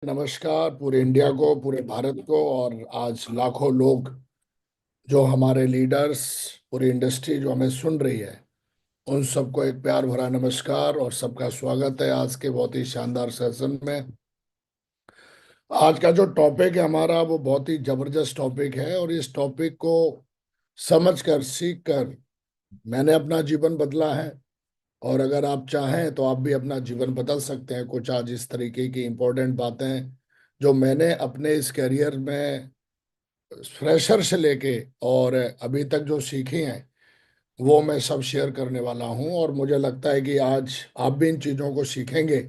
नमस्कार पूरे इंडिया को, पूरे भारत को। और आज लाखों लोग जो हमारे लीडर्स, पूरी इंडस्ट्री जो हमें सुन रही है, उन सबको एक प्यार भरा नमस्कार और सबका स्वागत है आज के बहुत ही शानदार सेशन में। आज का जो टॉपिक है हमारा, वो बहुत ही जबरदस्त टॉपिक है। और इस टॉपिक को समझ कर, सीख कर मैंने अपना जीवन बदला है। और अगर आप चाहें तो आप भी अपना जीवन बदल सकते हैं। कुछ आज इस तरीके की इंपॉर्टेंट बातें जो मैंने अपने इस करियर में फ्रेशर से लेके और अभी तक जो सीखी हैं, वो मैं सब शेयर करने वाला हूं। और मुझे लगता है कि आज आप भी इन चीज़ों को सीखेंगे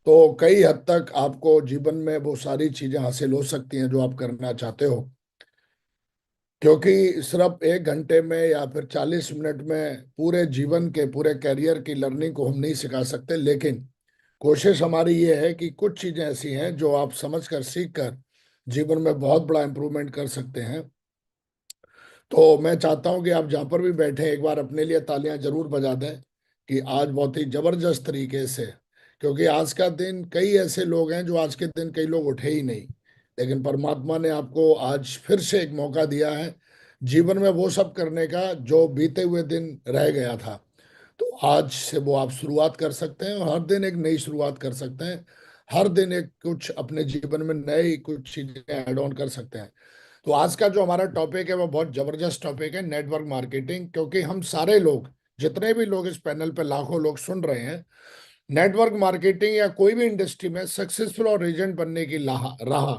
तो कई हद तक आपको जीवन में वो सारी चीज़ें हासिल हो सकती हैं जो आप करना चाहते हो। क्योंकि सिर्फ 1 घंटे में या फिर 40 मिनट में पूरे जीवन के, पूरे करियर की लर्निंग को हम नहीं सिखा सकते। लेकिन कोशिश हमारी ये है कि कुछ चीज़ें ऐसी हैं जो आप समझ कर, सीख कर जीवन में बहुत बड़ा इंप्रूवमेंट कर सकते हैं। तो मैं चाहता हूं कि आप जहां पर भी बैठे एक बार अपने लिए तालियां जरूर बजा दें कि आज बहुत ही जबरदस्त तरीके से, क्योंकि आज का दिन, कई ऐसे लोग हैं जो आज के दिन कई लोग उठे ही नहीं, लेकिन परमात्मा ने आपको आज फिर से एक मौका दिया है जीवन में वो सब करने का जो बीते हुए दिन रह गया था। तो आज से वो आप शुरुआत कर सकते हैं और हर दिन एक नई शुरुआत कर सकते हैं। हर दिन एक कुछ अपने जीवन में नई कुछ चीजें ऐड ऑन कर सकते हैं। तो आज का जो हमारा टॉपिक है वो बहुत जबरदस्त टॉपिक है, नेटवर्क मार्केटिंग। क्योंकि हम सारे लोग, जितने भी लोग इस पैनल पे लाखों लोग सुन रहे हैं, नेटवर्क मार्केटिंग या कोई भी इंडस्ट्री में सक्सेसफुल और एजेंट बनने की राह,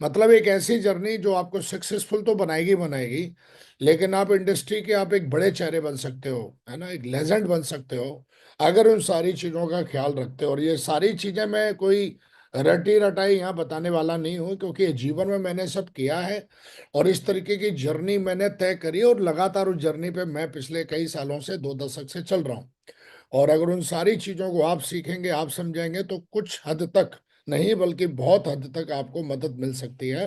मतलब एक ऐसी जर्नी जो आपको सक्सेसफुल तो बनाएगी बनाएगी, लेकिन आप इंडस्ट्री के आप एक बड़े चेहरे बन सकते हो, है ना, एक लेजेंड बन सकते हो अगर उन सारी चीजों का ख्याल रखते हो। और ये सारी चीजें मैं कोई रटी रटाई यहाँ बताने वाला नहीं हूँ, क्योंकि ये जीवन में मैंने सब किया है और इस तरीके की जर्नी मैंने तय करी और लगातार उस जर्नी पे मैं पिछले कई सालों से, 2 दशक से चल रहा हूँ। और अगर उन सारी चीजों को आप सीखेंगे, आप समझेंगे, तो कुछ हद तक नहीं बल्कि बहुत हद तक आपको मदद मिल सकती है।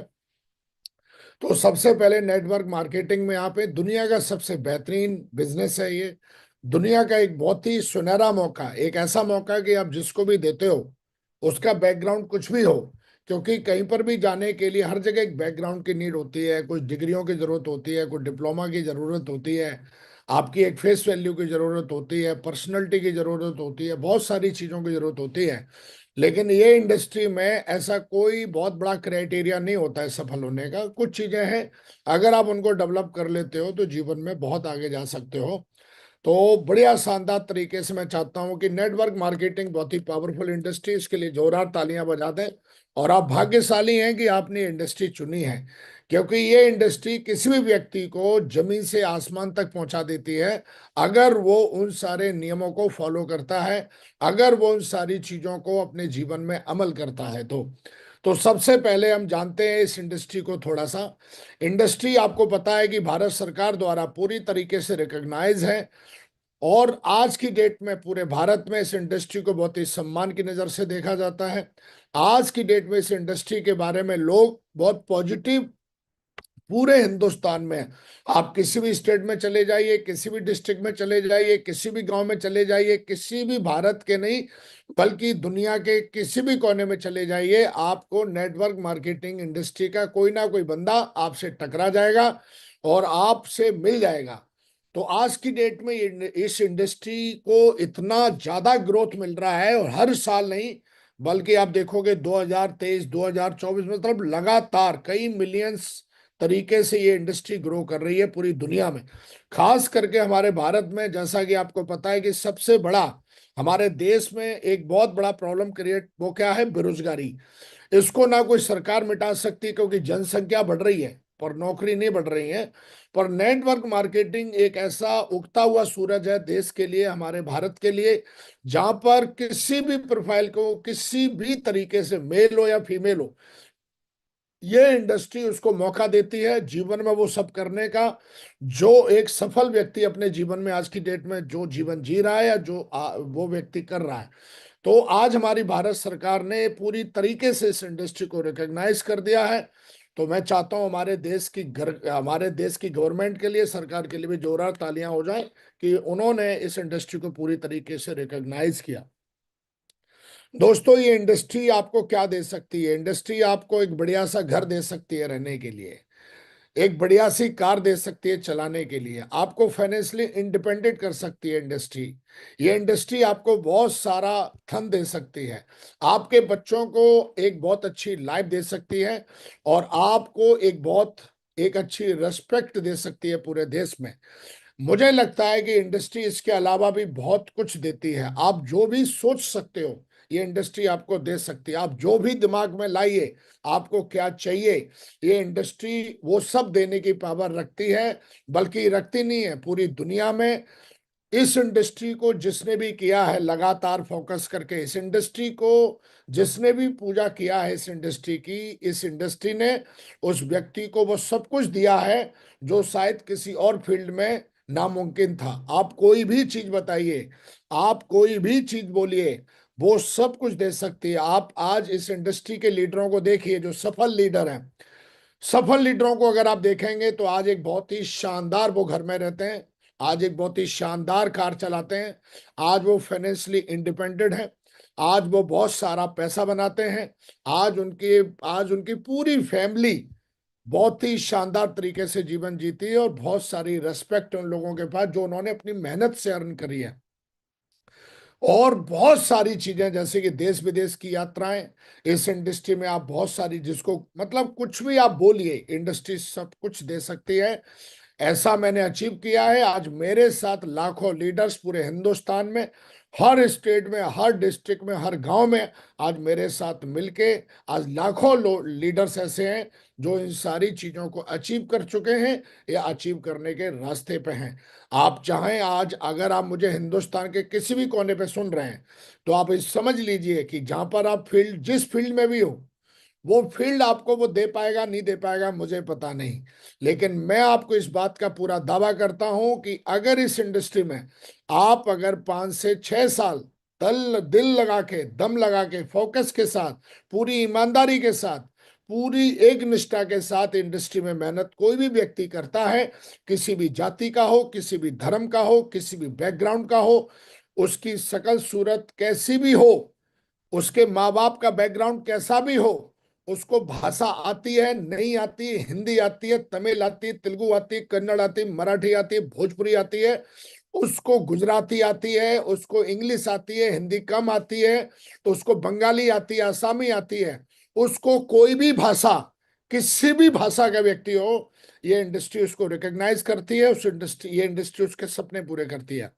तो सबसे पहले नेटवर्क मार्केटिंग में आप, दुनिया का सबसे बेहतरीन बिजनेस है ये। दुनिया का एक बहुत ही सुनहरा मौका, एक ऐसा मौका कि आप जिसको भी देते हो उसका बैकग्राउंड कुछ भी हो। क्योंकि कहीं पर भी जाने के लिए हर जगह एक बैकग्राउंड की नीड होती है, कुछ डिग्रियों की जरूरत होती है, कुछ डिप्लोमा की जरूरत होती है, आपकी एक फेस वैल्यू की जरूरत होती है, पर्सनैलिटी की जरूरत होती है, बहुत सारी चीजों की जरूरत होती है। लेकिन ये इंडस्ट्री में ऐसा कोई बहुत बड़ा क्राइटेरिया नहीं होता है सफल होने का। कुछ चीजें हैं, अगर आप उनको डेवलप कर लेते हो तो जीवन में बहुत आगे जा सकते हो। तो बढ़िया शानदार तरीके से मैं चाहता हूं कि नेटवर्क मार्केटिंग बहुत ही पावरफुल इंडस्ट्री, इसके लिए जोरदार तालियां बजा दें। और आप भाग्यशाली हैं कि आपने इंडस्ट्री चुनी है, क्योंकि ये इंडस्ट्री किसी भी व्यक्ति को जमीन से आसमान तक पहुंचा देती है अगर वो उन सारे नियमों को फॉलो करता है, अगर वो उन सारी चीजों को अपने जीवन में अमल करता है। तो सबसे पहले हम जानते हैं इस इंडस्ट्री को थोड़ा सा। इंडस्ट्री, आपको पता है कि भारत सरकार द्वारा पूरी तरीके से रिकॉग्नाइज है और आज की डेट में पूरे भारत में इस इंडस्ट्री को बहुत ही सम्मान की नज़र से देखा जाता है। आज की डेट में इस इंडस्ट्री के बारे में लोग बहुत पॉजिटिव, पूरे हिंदुस्तान में आप किसी भी स्टेट में चले जाइए, किसी भी डिस्ट्रिक्ट में चले जाइए, किसी भी गांव में चले जाइए, किसी भी भारत के नहीं बल्कि दुनिया के किसी भी कोने में चले जाइए, आपको नेटवर्क मार्केटिंग इंडस्ट्री का कोई ना कोई बंदा आपसे टकरा जाएगा और आपसे मिल जाएगा। तो आज की डेट में इस इंडस्ट्री को इतना ज्यादा ग्रोथ मिल रहा है, और हर साल नहीं बल्कि आप देखोगे 2023 2024 में, मतलब लगातार कई मिलियंस तरीके से ये इंडस्ट्री ग्रो कर रही है पूरी दुनिया में। खास करके हमारे भारत में, जैसा कि आपको पता है कि सबसे बड़ा हमारे देश में एक बहुत बड़ा प्रॉब्लम क्रिएट, वो क्या है? बेरोजगारी। इसको ना कोई सरकार मिटा सकती, क्योंकि जनसंख्या बढ़ रही है पर नौकरी नहीं बढ़ रही है। पर नेटवर्क मार्केटिंग एक ऐसा उगता हुआ सूरज है देश के लिए, हमारे भारत के लिए, जहां पर किसी भी प्रोफाइल को, किसी भी तरीके से, मेल हो या फीमेल हो, ये इंडस्ट्री उसको मौका देती है जीवन में वो सब करने का जो एक सफल व्यक्ति अपने जीवन में आज की डेट में जो जीवन जी रहा है या जो वो व्यक्ति कर रहा है। तो आज हमारी भारत सरकार ने पूरी तरीके से इस इंडस्ट्री को रिकॉग्नाइज कर दिया है। तो मैं चाहता हूं हमारे देश की गवर्नमेंट के लिए, सरकार के लिए भी जोरदार तालियां हो जाए कि उन्होंने इस इंडस्ट्री को पूरी तरीके से रिकॉग्नाइज किया। दोस्तों, ये इंडस्ट्री आपको क्या दे सकती है? इंडस्ट्री आपको एक बढ़िया सा घर दे सकती है रहने के लिए, एक बढ़िया सी कार दे सकती है चलाने के लिए, आपको फाइनेंशियली इंडिपेंडेंट कर सकती है इंडस्ट्री। ये इंडस्ट्री आपको बहुत सारा धन दे सकती है, आपके बच्चों को एक बहुत अच्छी लाइफ दे सकती है, और आपको एक अच्छी रेस्पेक्ट दे सकती है पूरे देश में। मुझे लगता है कि इंडस्ट्री इसके अलावा भी बहुत कुछ देती है। आप जो भी सोच सकते हो ये इंडस्ट्री आपको दे सकती है। आप जो भी दिमाग में लाइए, आपको क्या चाहिए, ये इंडस्ट्री वो सब देने की पावर रखती है। बल्कि रखती नहीं है, पूरी दुनिया में इस इंडस्ट्री को जिसने भी किया है लगातार फोकस करके, इस इंडस्ट्री को जिसने भी पूजा किया है, इस इंडस्ट्री की, इस इंडस्ट्री ने उस व्यक्ति को वो सब कुछ दिया है जो शायद किसी और फील्ड में नामुमकिन था। आप कोई भी चीज बताइए, आप कोई भी चीज बोलिए, वो सब कुछ दे सकती है। आप आज इस इंडस्ट्री के लीडरों को देखिए जो सफल लीडर हैं, सफल लीडरों को अगर आप देखेंगे तो आज एक बहुत ही शानदार वो घर में रहते हैं, आज एक बहुत ही शानदार कार चलाते हैं, आज वो फाइनेंशियली इंडिपेंडेंट है, आज वो बहुत सारा पैसा बनाते हैं, आज उनकी पूरी फैमिली बहुत ही शानदार तरीके से जीवन जीती है, और बहुत सारी रेस्पेक्ट उन लोगों के पास जो उन्होंने अपनी मेहनत से अर्न करी है। और बहुत सारी चीजें जैसे कि देश विदेश की यात्राएं, इस इंडस्ट्री में आप बहुत सारी, जिसको मतलब कुछ भी आप बोलिए, इंडस्ट्री सब कुछ दे सकती है। ऐसा मैंने अचीव किया है। आज मेरे साथ लाखों लीडर्स पूरे हिंदुस्तान में, हर स्टेट में, हर डिस्ट्रिक्ट में, हर गांव में आज मेरे साथ मिलके आज लाखों लीडर्स ऐसे हैं जो इन सारी चीजों को अचीव कर चुके हैं या अचीव करने के रास्ते पे हैं। आप चाहें, आज अगर आप मुझे हिंदुस्तान के किसी भी कोने पे सुन रहे हैं, तो आप इस समझ लीजिए कि जहां पर आप जिस फील्ड में भी हो, वो फील्ड आपको वो दे पाएगा नहीं दे पाएगा मुझे पता नहीं, लेकिन मैं आपको इस बात का पूरा दावा करता हूं कि अगर इस इंडस्ट्री में आप अगर 5 से 6 साल दिल लगा के, दम लगा के, फोकस के साथ, पूरी ईमानदारी के साथ, पूरी एक निष्ठा के साथ इंडस्ट्री में मेहनत कोई भी व्यक्ति करता है, किसी भी जाति का हो, किसी भी धर्म का हो, किसी भी बैकग्राउंड का हो, उसकी शकल सूरत कैसी भी हो, उसके माँ बाप का बैकग्राउंड कैसा भी हो, उसको भाषा आती है नहीं आती है, हिंदी आती है, तमिल आती है, तेलुगु आती है, कन्नड़ आती है, मराठी आती है, भोजपुरी आती है, उसको गुजराती आती है, उसको इंग्लिश आती है, हिंदी कम आती है, तो उसको बंगाली आती है, आसामी आती है, उसको कोई भी भाषा, किसी भी भाषा का व्यक्ति हो, ये इंडस्ट्री उसको रिकॉग्नाइज करती है, ये इंडस्ट्री उसके सपने पूरे करती है।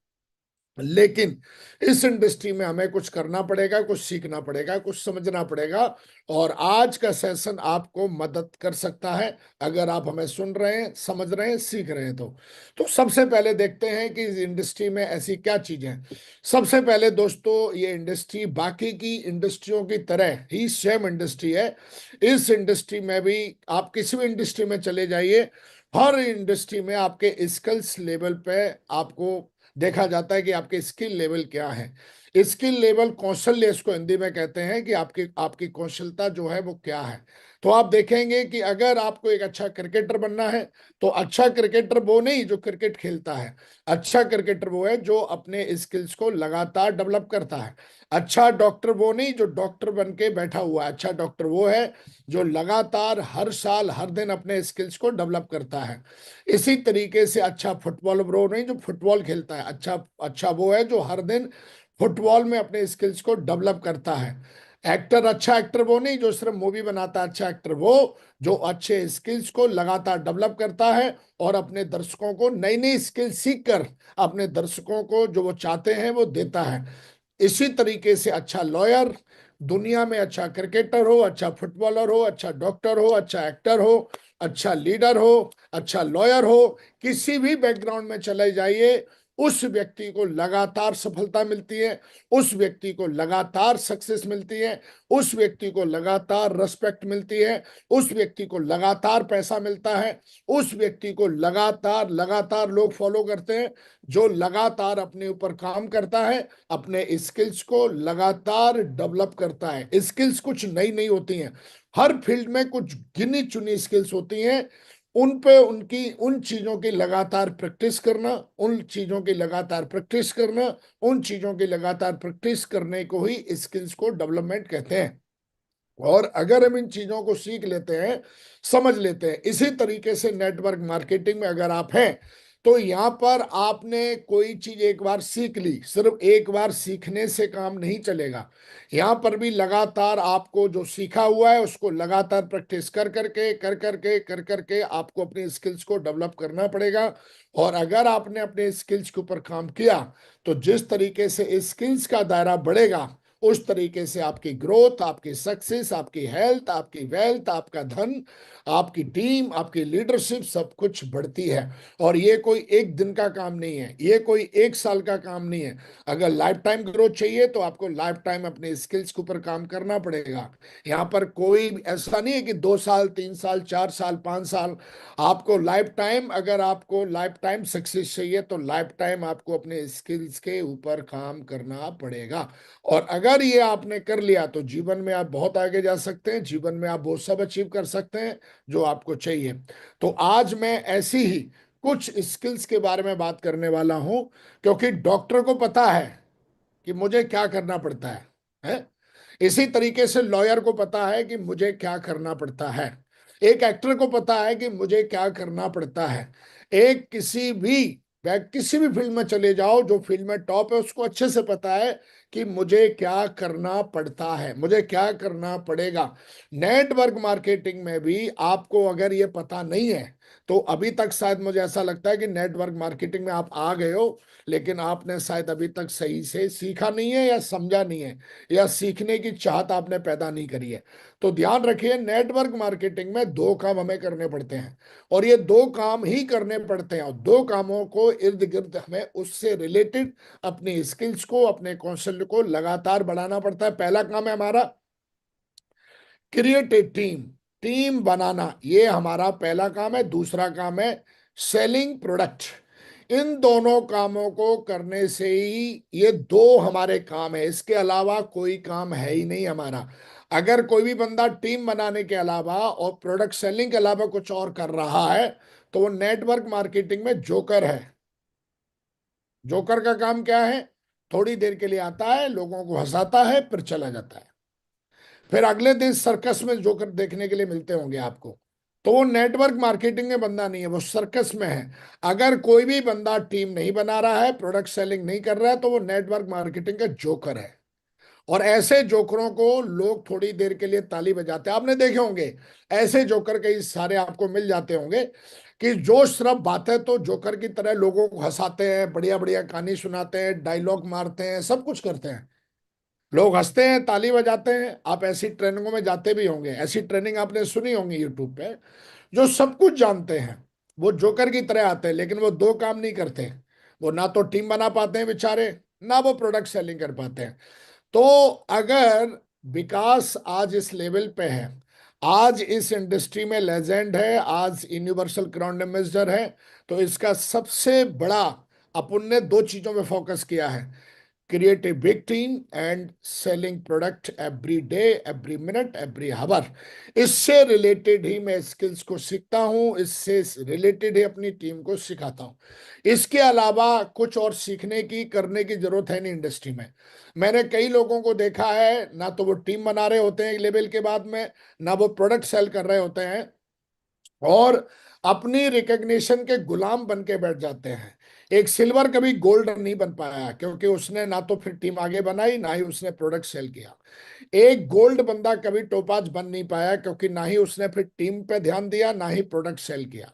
लेकिन इस इंडस्ट्री में हमें कुछ करना पड़ेगा, कुछ सीखना पड़ेगा, कुछ समझना पड़ेगा, और आज का सेशन आपको मदद कर सकता है अगर आप हमें सुन रहे हैं, समझ रहे हैं, सीख रहे हैं। तो सबसे पहले देखते हैं कि इस इंडस्ट्री में ऐसी क्या चीजें हैं। सबसे पहले दोस्तों, ये इंडस्ट्री बाकी की इंडस्ट्रियों की तरह ही सेम इंडस्ट्री है। इस इंडस्ट्री में भी आप किसी भी इंडस्ट्री में चले जाइए, हर इंडस्ट्री में आपके स्किल्स लेवल पे आपको देखा जाता है कि आपके स्किल लेवल क्या है। स्किल लेवल, कौशल्य इसको हिंदी में कहते हैं कि आपकी आपकी कौशलता जो है वो क्या है। तो आप देखेंगे कि अगर आपको एक अच्छा क्रिकेटर बनना है, तो अच्छा क्रिकेटर वो नहीं जो क्रिकेट खेलता है, अच्छा क्रिकेटर वो है जो अपने स्किल्स को लगातार डेवलप करता है। अच्छा डॉक्टर वो नहीं जो डॉक्टर बन के बैठा हुआ है, अच्छा डॉक्टर वो है जो लगातार हर साल हर दिन अपने स्किल्स को डेवलप करता है। इसी तरीके से अच्छा फुटबॉल वो नहीं जो फुटबॉल खेलता है, अच्छा अच्छा वो है जो हर दिन फुटबॉल में अपने स्किल्स को डेवलप करता है। एक्टर, अच्छा एक्टर वो नहीं जो सिर्फ मूवी बनाता है, अच्छा एक्टर वो जो अच्छे स्किल्स को लगातार डेवलप करता है और अपने दर्शकों को नई नई स्किल सीख कर अपने दर्शकों को जो वो चाहते हैं वो देता है। इसी तरीके से अच्छा लॉयर, दुनिया में अच्छा क्रिकेटर हो, अच्छा फुटबॉलर हो, अच्छा डॉक्टर हो, अच्छा एक्टर हो, अच्छा लीडर हो, अच्छा लॉयर हो, किसी भी बैकग्राउंड में चले जाइए, उस व्यक्ति को लगातार सफलता मिलती है, उस व्यक्ति को लगातार सक्सेस मिलती है, उस व्यक्ति को लगातार रेस्पेक्ट मिलती है, उस व्यक्ति को लगातार पैसा मिलता है, उस व्यक्ति को लगातार लगातार लोग फॉलो करते हैं जो लगातार अपने ऊपर काम करता है, अपने स्किल्स को लगातार डेवलप करता है। स्किल्स कुछ नई नहीं होती हैं, हर फील्ड में कुछ गिनी चुनी स्किल्स होती हैं, उन पे उनकी उन चीजों की लगातार प्रैक्टिस करना, उन चीजों की लगातार प्रैक्टिस करना, उन चीजों की लगातार प्रैक्टिस करने को ही स्किल्स को डेवलपमेंट कहते हैं। और अगर हम इन चीजों को सीख लेते हैं, समझ लेते हैं, इसी तरीके से नेटवर्क मार्केटिंग में अगर आप हैं, तो यहां पर आपने कोई चीज एक बार सीख ली, सिर्फ एक बार सीखने से काम नहीं चलेगा। यहां पर भी लगातार आपको जो सीखा हुआ है उसको लगातार प्रैक्टिस कर करके आपको अपनी स्किल्स को डेवलप करना पड़ेगा। और अगर आपने अपने स्किल्स के ऊपर काम किया, तो जिस तरीके से स्किल्स का दायरा बढ़ेगा, उस तरीके से आपकी ग्रोथ, आपकी सक्सेस, आपकी हेल्थ, आपकी वेल्थ, आपका धन, आपकी टीम, आपकी लीडरशिप सब कुछ बढ़ती है। और ये कोई एक दिन का काम नहीं है, ये कोई एक साल का काम नहीं है। अगर लाइफ टाइम ग्रोथ चाहिए तो आपको लाइफ टाइम अपने स्किल्स के ऊपर काम करना पड़ेगा। यहाँ पर कोई ऐसा नहीं है कि 2 साल, 3 साल, 4 साल, 5 साल। आपको लाइफ टाइम, अगर आपको लाइफ टाइम सक्सेस चाहिए तो लाइफ टाइम आपको अपने स्किल्स के ऊपर काम करना पड़ेगा। और अगर ये आपने कर लिया तो जीवन में आप बहुत आगे जा सकते हैं, जीवन में आप वो सब अचीव कर सकते हैं जो आपको चाहिए। तो आज मैं ऐसी ही कुछ स्किल्स के बारे में बात करने वाला हूं, क्योंकि डॉक्टर को पता है कि मुझे क्या करना पड़ता है? इसी तरीके से लॉयर को पता है कि मुझे क्या करना पड़ता है। एक एक्टर को पता है कि मुझे क्या करना पड़ता है। एक किसी भी फील्ड में चले जाओ, जो फील्ड में टॉप है उसको अच्छे से पता है कि मुझे क्या करना पड़ता है, मुझे क्या करना पड़ेगा। नेटवर्क मार्केटिंग में भी आपको अगर ये पता नहीं है, तो अभी तक शायद मुझे ऐसा लगता है कि नेटवर्क मार्केटिंग में आप आ गए हो, लेकिन आपने शायद अभी तक सही से सीखा नहीं है या समझा नहीं है, या सीखने की चाहत आपने पैदा नहीं करी है। तो ध्यान रखिए, नेटवर्क मार्केटिंग में दो काम हमें करने पड़ते हैं, और ये दो काम ही करने पड़ते हैं, और दो कामों को इर्द गिर्द हमें उससे रिलेटेड अपनी स्किल्स को, अपने कौशल को लगातार बढ़ाना पड़ता है। पहला काम है हमारा क्रिएट ए टीम, टीम बनाना, ये हमारा पहला काम है। दूसरा काम है सेलिंग प्रोडक्ट। इन दोनों कामों को करने से ही, ये दो हमारे काम है, इसके अलावा कोई काम है ही नहीं हमारा। अगर कोई भी बंदा टीम बनाने के अलावा और प्रोडक्ट सेलिंग के अलावा कुछ और कर रहा है, तो वो नेटवर्क मार्केटिंग में जोकर है। जोकर का काम क्या है? थोड़ी देर के लिए आता है, लोगों को हंसाता है, फिर चला जाता है। फिर अगले दिन सर्कस में जोकर देखने के लिए मिलते होंगे आपको। तो वो नेटवर्क मार्केटिंग में बंदा नहीं है, वो सर्कस में है। अगर कोई भी बंदा टीम नहीं बना रहा है, प्रोडक्ट सेलिंग नहीं कर रहा है, तो वो नेटवर्क मार्केटिंग का जोकर है। और ऐसे जोकरों को लोग थोड़ी देर के लिए ताली बजाते हैं, आपने देखे होंगे। ऐसे जोकर कई सारे आपको मिल जाते होंगे कि जो सिर्फ बातें तो जोकर की तरह लोगों को हंसाते हैं, बढ़िया बढ़िया कहानी सुनाते हैं, डायलॉग मारते हैं, सब कुछ करते हैं। लोग हंसते हैं, ताली बजाते हैं। आप ऐसी ट्रेनिंगों में जाते भी होंगे, ऐसी ट्रेनिंग आपने सुनी होंगी यूट्यूब पे। जो सब कुछ जानते हैं, वो जोकर की तरह आते हैं, लेकिन वो दो काम नहीं करते। वो ना तो टीम बना पाते हैं बेचारे, ना वो प्रोडक्ट सेलिंग कर पाते हैं। तो अगर विकास आज इस लेवल पे है, आज इस इंडस्ट्री में लेजेंड है, आज यूनिवर्सल ग्राउंड एम्बेसडर है, तो इसका सबसे बड़ा, अपन ने दो चीजों में फोकस किया है: create a big team and selling product every day, every minute, every hour। इससे रिलेटेड ही मैं स्किल्स को सीखता हूँ, इससे रिलेटेड ही अपनी टीम को सिखाता हूँ। इसके अलावा कुछ और सीखने की, करने की जरूरत है नहीं इंडस्ट्री में। मैंने कई लोगों को देखा है, ना तो वो टीम बना रहे होते हैं एक लेवल के बाद में, ना वो प्रोडक्ट सेल कर रहे होते हैं, और अपनी रिकग्निशन के गुलाम बन के बैठ जाते हैं। एक सिल्वर कभी गोल्ड नहीं बन पाया, क्योंकि उसने ना तो फिर टीम आगे बनाई, ना ही उसने प्रोडक्ट सेल किया। एक गोल्ड बंदा कभी टोपाज बन नहीं पाया, क्योंकि ना ही उसने फिर टीम पे ध्यान दिया, ना ही प्रोडक्ट सेल किया।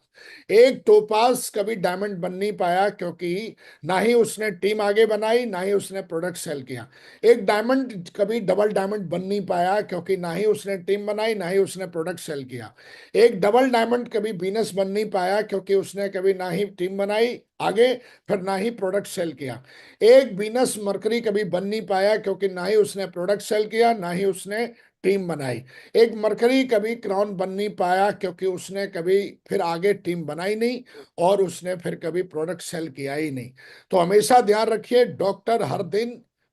एक टोपाज कभी डायमंड बन नहीं पाया, क्योंकि ना ही उसने टीम आगे बनाई, ना ही उसने प्रोडक्ट सेल किया। एक डायमंड कभी डबल डायमंड बन नहीं पाया, क्योंकि ना ही उसने टीम बनाई, ना ही उसने प्रोडक्ट सेल किया। एक डबल डायमंड कभी बीनस बन नहीं पाया, क्योंकि उसने कभी ना ही टीम बनाई आगे, फिर ना ही प्रोडक्ट सेल किया। एक बीनस मरकरी कभी बन नहीं पाया, क्योंकि ना ही उसने प्रोडक्ट सेल किया, ना ही उसने टीम बनाई। एक मरकरी कभी क्राउन बन नहीं पाया, क्योंकि उसने कभी फिर आगे टीम बनाई नहीं, और उसने फिर कभी प्रोडक्ट सेल किया ही नहीं। तो हमेशा ध्यान रखिए, डॉक्टर हर दिन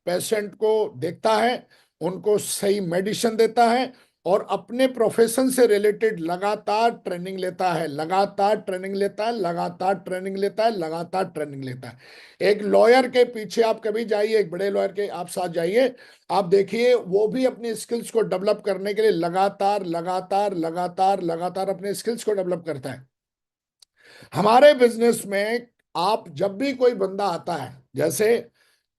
पेशेंट को देखता है, उनको सही मेडिसिन देता है, और अपने प्रोफेशन से रिलेटेड लगातार ट्रेनिंग लेता है, लगातार ट्रेनिंग लेता है, लगातार ट्रेनिंग लेता है, लगातार ट्रेनिंग लेता है। एक लॉयर के पीछे आप कभी जाइए, एक बड़े लॉयर के आप साथ जाइए, आप देखिए वो भी अपनी स्किल्स को डेवलप करने के लिए लगातार लगातार लगातार लगातार अपने स्किल्स को डेवलप करता है। हमारे बिजनेस में आप जब भी कोई बंदा आता है, जैसे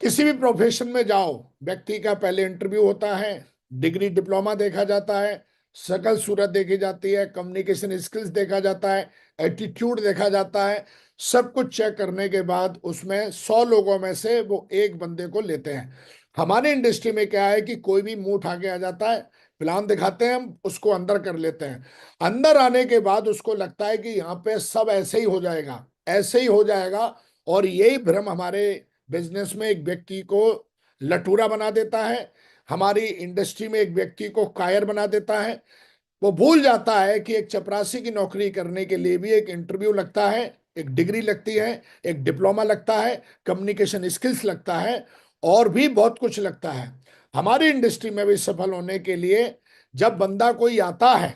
किसी भी प्रोफेशन में जाओ, व्यक्ति का पहले इंटरव्यू होता है, डिग्री डिप्लोमा देखा जाता है, शकल सूरत देखी जाती है, कम्युनिकेशन स्किल्स देखा जाता है, एटीट्यूड देखा जाता है। सब कुछ चेक करने के बाद उसमें 100 लोगों में से वो एक बंदे को लेते हैं। हमारे इंडस्ट्री में क्या है कि कोई भी मुंह उठा के आ जाता है, प्लान दिखाते हैं, हम उसको अंदर कर लेते हैं। अंदर आने के बाद उसको लगता है कि यहाँ पे सब ऐसे ही हो जाएगा, ऐसे ही हो जाएगा। और यही भ्रम हमारे बिजनेस में एक व्यक्ति को लटूरा बना देता है, हमारी इंडस्ट्री में एक व्यक्ति को कायर बना देता है। वो भूल जाता है कि एक चपरासी की नौकरी करने के लिए भी एक इंटरव्यू लगता है, एक डिग्री लगती है, एक डिप्लोमा लगता है, कम्युनिकेशन स्किल्स लगता है, और भी बहुत कुछ लगता है। हमारी इंडस्ट्री में भी सफल होने के लिए जब बंदा कोई आता है,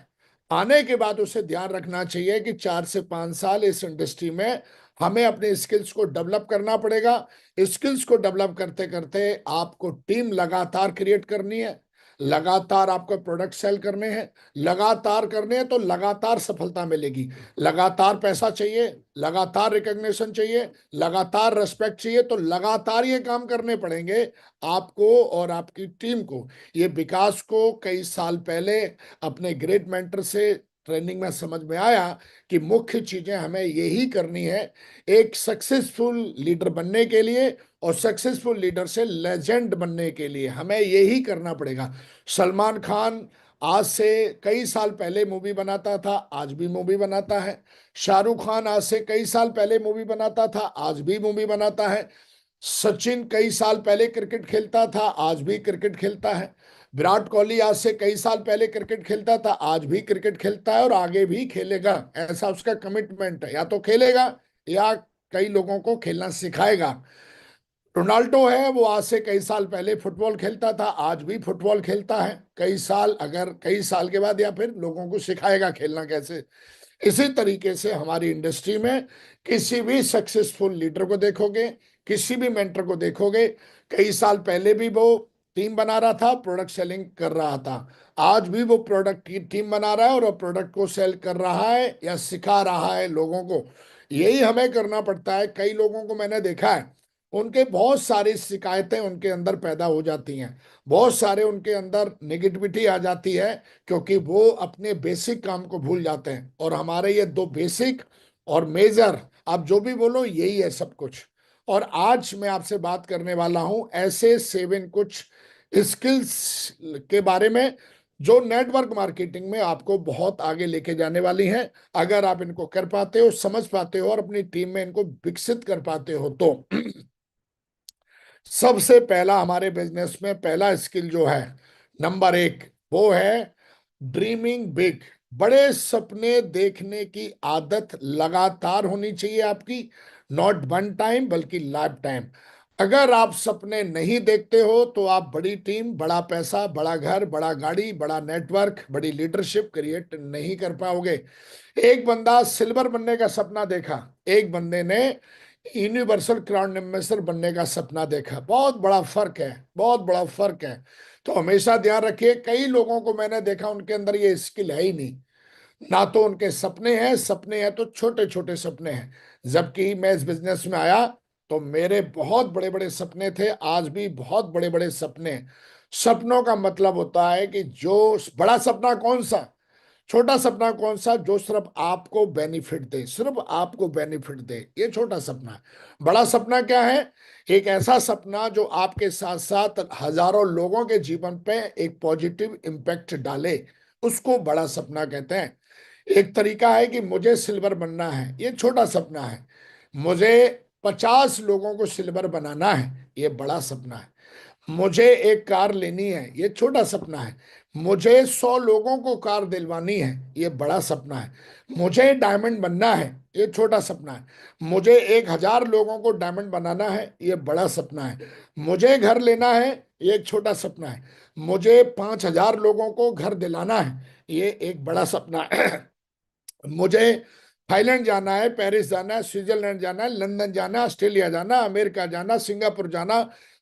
आने के बाद उसे ध्यान रखना चाहिए कि 4 से 5 साल इस इंडस्ट्री में हमें अपने स्किल्स को डेवलप करना पड़ेगा। स्किल्स को डेवलप करते करते आपको टीम लगातार क्रिएट करनी है, लगातार आपको प्रोडक्ट सेल करने हैं, लगातार करने हैं, तो लगातार सफलता मिलेगी। लगातार पैसा चाहिए, लगातार रिकग्निशन चाहिए, लगातार रेस्पेक्ट चाहिए, तो लगातार ये काम करने पड़ेंगे आपको और आपकी टीम को। ये विकास को कई साल पहले अपने ग्रेट मेंटर से ट्रेनिंग में समझ में आया कि मुख्य चीजें हमें यही करनी है एक सक्सेसफुल लीडर बनने के लिए, और सक्सेसफुल लीडर से लेजेंड बनने के लिए हमें यही करना पड़ेगा। सलमान खान आज से कई साल पहले मूवी बनाता था, आज भी मूवी बनाता है। शाहरुख खान आज से कई साल पहले मूवी बनाता था, आज भी मूवी बनाता है। सचिन कई साल पहले क्रिकेट खेलता था, आज भी क्रिकेट खेलता है। विराट कोहली आज से कई साल पहले क्रिकेट खेलता था, आज भी क्रिकेट खेलता है और आगे भी खेलेगा। ऐसा उसका कमिटमेंट है, या तो खेलेगा या कई लोगों को खेलना सिखाएगा। रोनाल्डो है, वो आज से कई साल पहले फुटबॉल खेलता था, आज भी फुटबॉल खेलता है कई साल, अगर कई साल के बाद, या फिर लोगों को सिखाएगा खेलना कैसे। इसी तरीके से हमारी इंडस्ट्री में किसी भी सक्सेसफुल लीडर को देखोगे, किसी भी मेंटर को देखोगे, कई साल पहले भी वो टीम बना रहा था, प्रोडक्ट सेलिंग कर रहा था, आज भी वो प्रोडक्ट की टीम बना रहा है और वो प्रोडक्ट को सेल कर रहा है या सिखा रहा है लोगों को। यही हमें करना पड़ता है। कई लोगों को मैंने देखा है, उनके बहुत सारी शिकायतें उनके अंदर पैदा हो जाती हैं, बहुत सारे उनके अंदर नेगेटिविटी आ जाती है, क्योंकि वो अपने बेसिक काम को भूल जाते हैं। और हमारे ये दो बेसिक और मेजर, आप जो भी बोलो, यही है सब कुछ। और आज मैं आपसे बात करने वाला हूं ऐसे 7 कुछ स्किल्स के बारे में जो नेटवर्क मार्केटिंग में आपको बहुत आगे लेके जाने वाली हैं। अगर आप इनको कर पाते हो, समझ पाते हो और अपनी टीम में इनको विकसित कर पाते हो तो सबसे पहला हमारे बिजनेस में पहला स्किल जो है, नंबर 1, वो है ड्रीमिंग बिग। बड़े सपने देखने की आदत लगातार होनी चाहिए आपकी, नॉट वन टाइम बल्कि लाइफ टाइम। अगर आप सपने नहीं देखते हो तो आप बड़ी टीम, बड़ा पैसा, बड़ा घर, बड़ा गाड़ी, बड़ा नेटवर्क, बड़ी लीडरशिप क्रिएट नहीं कर पाओगे। एक बंदा सिल्वर बनने का सपना देखा, एक बंदे ने यूनिवर्सल क्राउन एम्बेसडर बनने का सपना देखा, बहुत बड़ा फर्क है, बहुत बड़ा फर्क है। तो हमेशा ध्यान रखिए, कई लोगों को मैंने देखा उनके अंदर ये स्किल है ही नहीं, ना तो उनके सपने हैं, सपने हैं तो छोटे छोटे सपने हैं। जबकि मैं इस बिजनेस में आया तो मेरे बहुत बड़े बड़े सपने थे, आज भी बहुत बड़े बड़े सपने हैं। सपनों का मतलब होता है कि जो बड़ा सपना कौन सा, छोटा सपना कौन सा, जो सिर्फ आपको बेनिफिट दे, सिर्फ आपको बेनिफिट दे, ये छोटा सपना है। बड़ा सपना क्या है? एक ऐसा सपना जो आपके साथ साथ हजारों लोगों के जीवन पे एक पॉजिटिव इम्पैक्ट डाले, उसको बड़ा सपना कहते हैं। एक तरीका है कि मुझे सिल्वर बनना है, ये छोटा सपना है। मुझे 50 लोगों को सिल्वर बनाना है, ये बड़ा सपना है। मुझे एक कार लेनी है, ये छोटा सपना है। मुझे 100 लोगों को कार दिलवानी है, ये बड़ा सपना है। मुझे डायमंड बनना है, ये छोटा सपना है। मुझे 1000 लोगों को डायमंड बनाना है, ये बड़ा सपना है। मुझे घर लेना है, ये एक छोटा सपना है। मुझे 5,000 लोगों को घर दिलाना है, ये एक बड़ा सपना है। मुझे थाईलैंड जाना है, पेरिस जाना है, स्विट्जरलैंड जाना है, लंदन जाना है, ऑस्ट्रेलिया जाना, अमेरिका जाना, सिंगापुर जाना,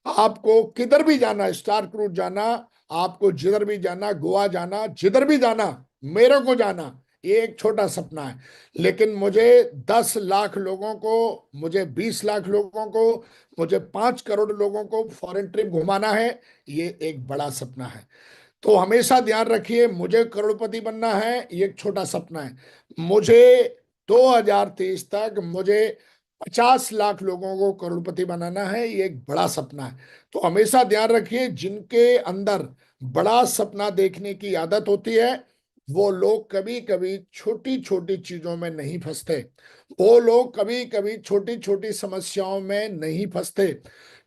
आपको किधर भी जाना, स्टार क्रूज जाना, आपको जिधर भी जाना, गोवा जाना, जिधर भी जाना, मेरे को जाना, ये एक छोटा सपना है। लेकिन मुझे 10 लाख लोगों को, मुझे 20 लाख लोगों को, मुझे 5 करोड़ लोगों को फॉरेन ट्रिप घुमाना है, ये एक बड़ा सपना है। तो हमेशा ध्यान रखिए, मुझे करोड़पति बनना है, ये एक छोटा सपना है। मुझे 2023 तक मुझे 50 लाख लोगों को करोड़पति बनाना है, ये एक बड़ा सपना है। तो हमेशा ध्यान रखिए, जिनके अंदर बड़ा सपना देखने की आदत होती है, वो लोग कभी कभी छोटी छोटी चीजों में नहीं फंसते। वो लोग कभी कभी छोटी छोटी समस्याओं में नहीं फंसते,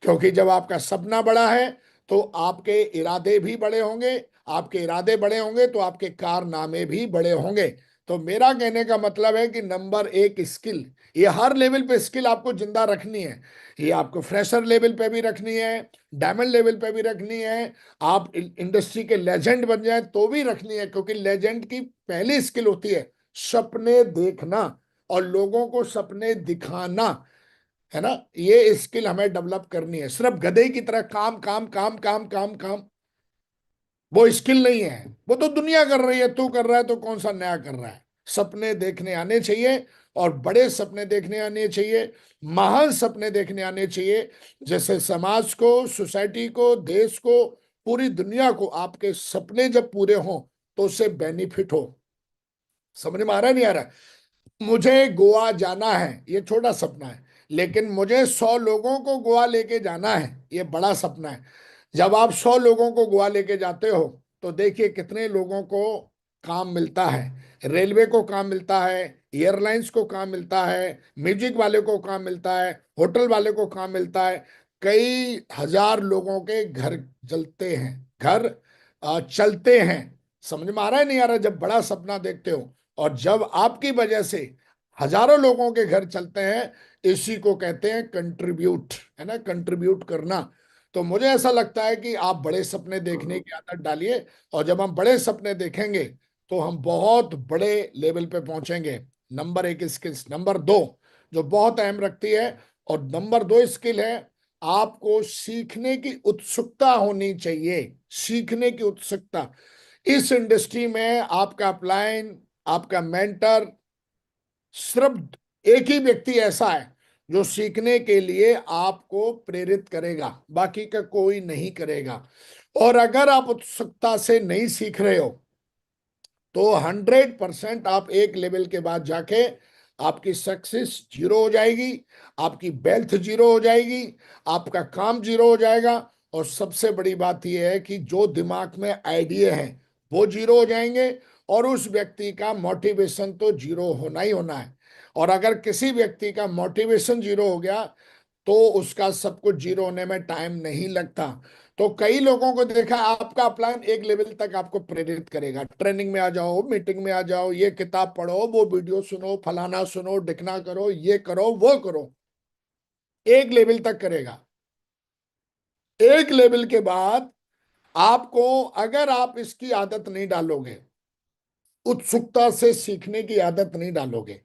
क्योंकि जब आपका सपना बड़ा है तो आपके इरादे भी बड़े होंगे। आपके इरादे बड़े होंगे तो आपके कारनामे भी बड़े होंगे। तो मेरा कहने का मतलब है कि नंबर एक स्किल, ये हर लेवल पे स्किल आपको जिंदा रखनी है। ये आपको फ्रेशर लेवल पे भी रखनी है, डायमंड लेवल पे भी रखनी है, आप इंडस्ट्री के लेजेंड बन जाए तो भी रखनी है, क्योंकि लेजेंड की पहली स्किल होती है सपने देखना और लोगों को सपने दिखाना, है ना। ये स्किल हमें डेवलप करनी है। सिर्फ गधे की तरह काम काम काम काम काम काम, वो स्किल नहीं है। वो तो दुनिया कर रही है, तू कर रहा है तो कौन सा नया कर रहा है। सपने देखने आने चाहिए, और बड़े सपने देखने आने चाहिए, महान सपने देखने आने चाहिए, जैसे समाज को, सोसाइटी को, देश को, पूरी दुनिया को आपके सपने जब पूरे हों तो उससे बेनिफिट हो। समझ में आ रहा है नहीं आ रहा है? मुझे गोवा जाना है, ये छोटा सपना है, लेकिन मुझे 100 लोगों को गोवा लेके जाना है, ये बड़ा सपना है। जब आप 100 लोगों को गोवा लेके जाते हो तो देखिए कितने लोगों को काम मिलता है। रेलवे को काम मिलता है, एयरलाइंस को काम मिलता है, म्यूजिक वाले को काम मिलता है, होटल वाले को काम मिलता है। कई हजार लोगों के घर जलते हैं, घर चलते हैं। समझ में आ रहा है नहीं आ रहा? जब बड़ा सपना देखते हो और जब आपकी वजह से हजारों लोगों के घर चलते हैं, इसी को कहते हैं कंट्रीब्यूट, है ना, कंट्रीब्यूट करना। तो मुझे ऐसा लगता है कि आप बड़े सपने देखने की आदत डालिए, और जब हम बड़े सपने देखेंगे तो हम बहुत बड़े लेवल पे पहुंचेंगे। नंबर एक स्किल्स। नंबर दो जो बहुत अहम रखती है, और नंबर दो स्किल है, आपको सीखने की उत्सुकता होनी चाहिए। सीखने की उत्सुकता। इस इंडस्ट्री में आपका अपलाइन, आपका मेंटर, सिर्फ एक ही व्यक्ति ऐसा है जो सीखने के लिए आपको प्रेरित करेगा, बाकी का कोई नहीं करेगा। और अगर आप उत्सुकता से नहीं सीख रहे हो तो 100% आप एक लेवल के बाद जाके आपकी सक्सेस जीरो हो जाएगी, आपकी वेल्थ जीरो हो जाएगी, आपका काम जीरो हो जाएगा। और सबसे बड़ी बात यह है कि जो दिमाग में आइडिया है वो जीरो हो जाएंगे, और उस व्यक्ति का मोटिवेशन तो जीरो होना ही होना है। और अगर किसी व्यक्ति का मोटिवेशन जीरो हो गया तो उसका सब कुछ जीरो होने में टाइम नहीं लगता। तो कई लोगों को देखा, आपका प्लान एक लेवल तक आपको प्रेरित करेगा, ट्रेनिंग में आ जाओ, मीटिंग में आ जाओ, ये किताब पढ़ो, वो वीडियो सुनो, फलाना सुनो, डिकना करो, ये करो, वो करो, एक लेवल तक करेगा। एक लेवल के बाद आपको, अगर आप इसकी आदत नहीं डालोगे, उत्सुकता से सीखने की आदत नहीं डालोगे।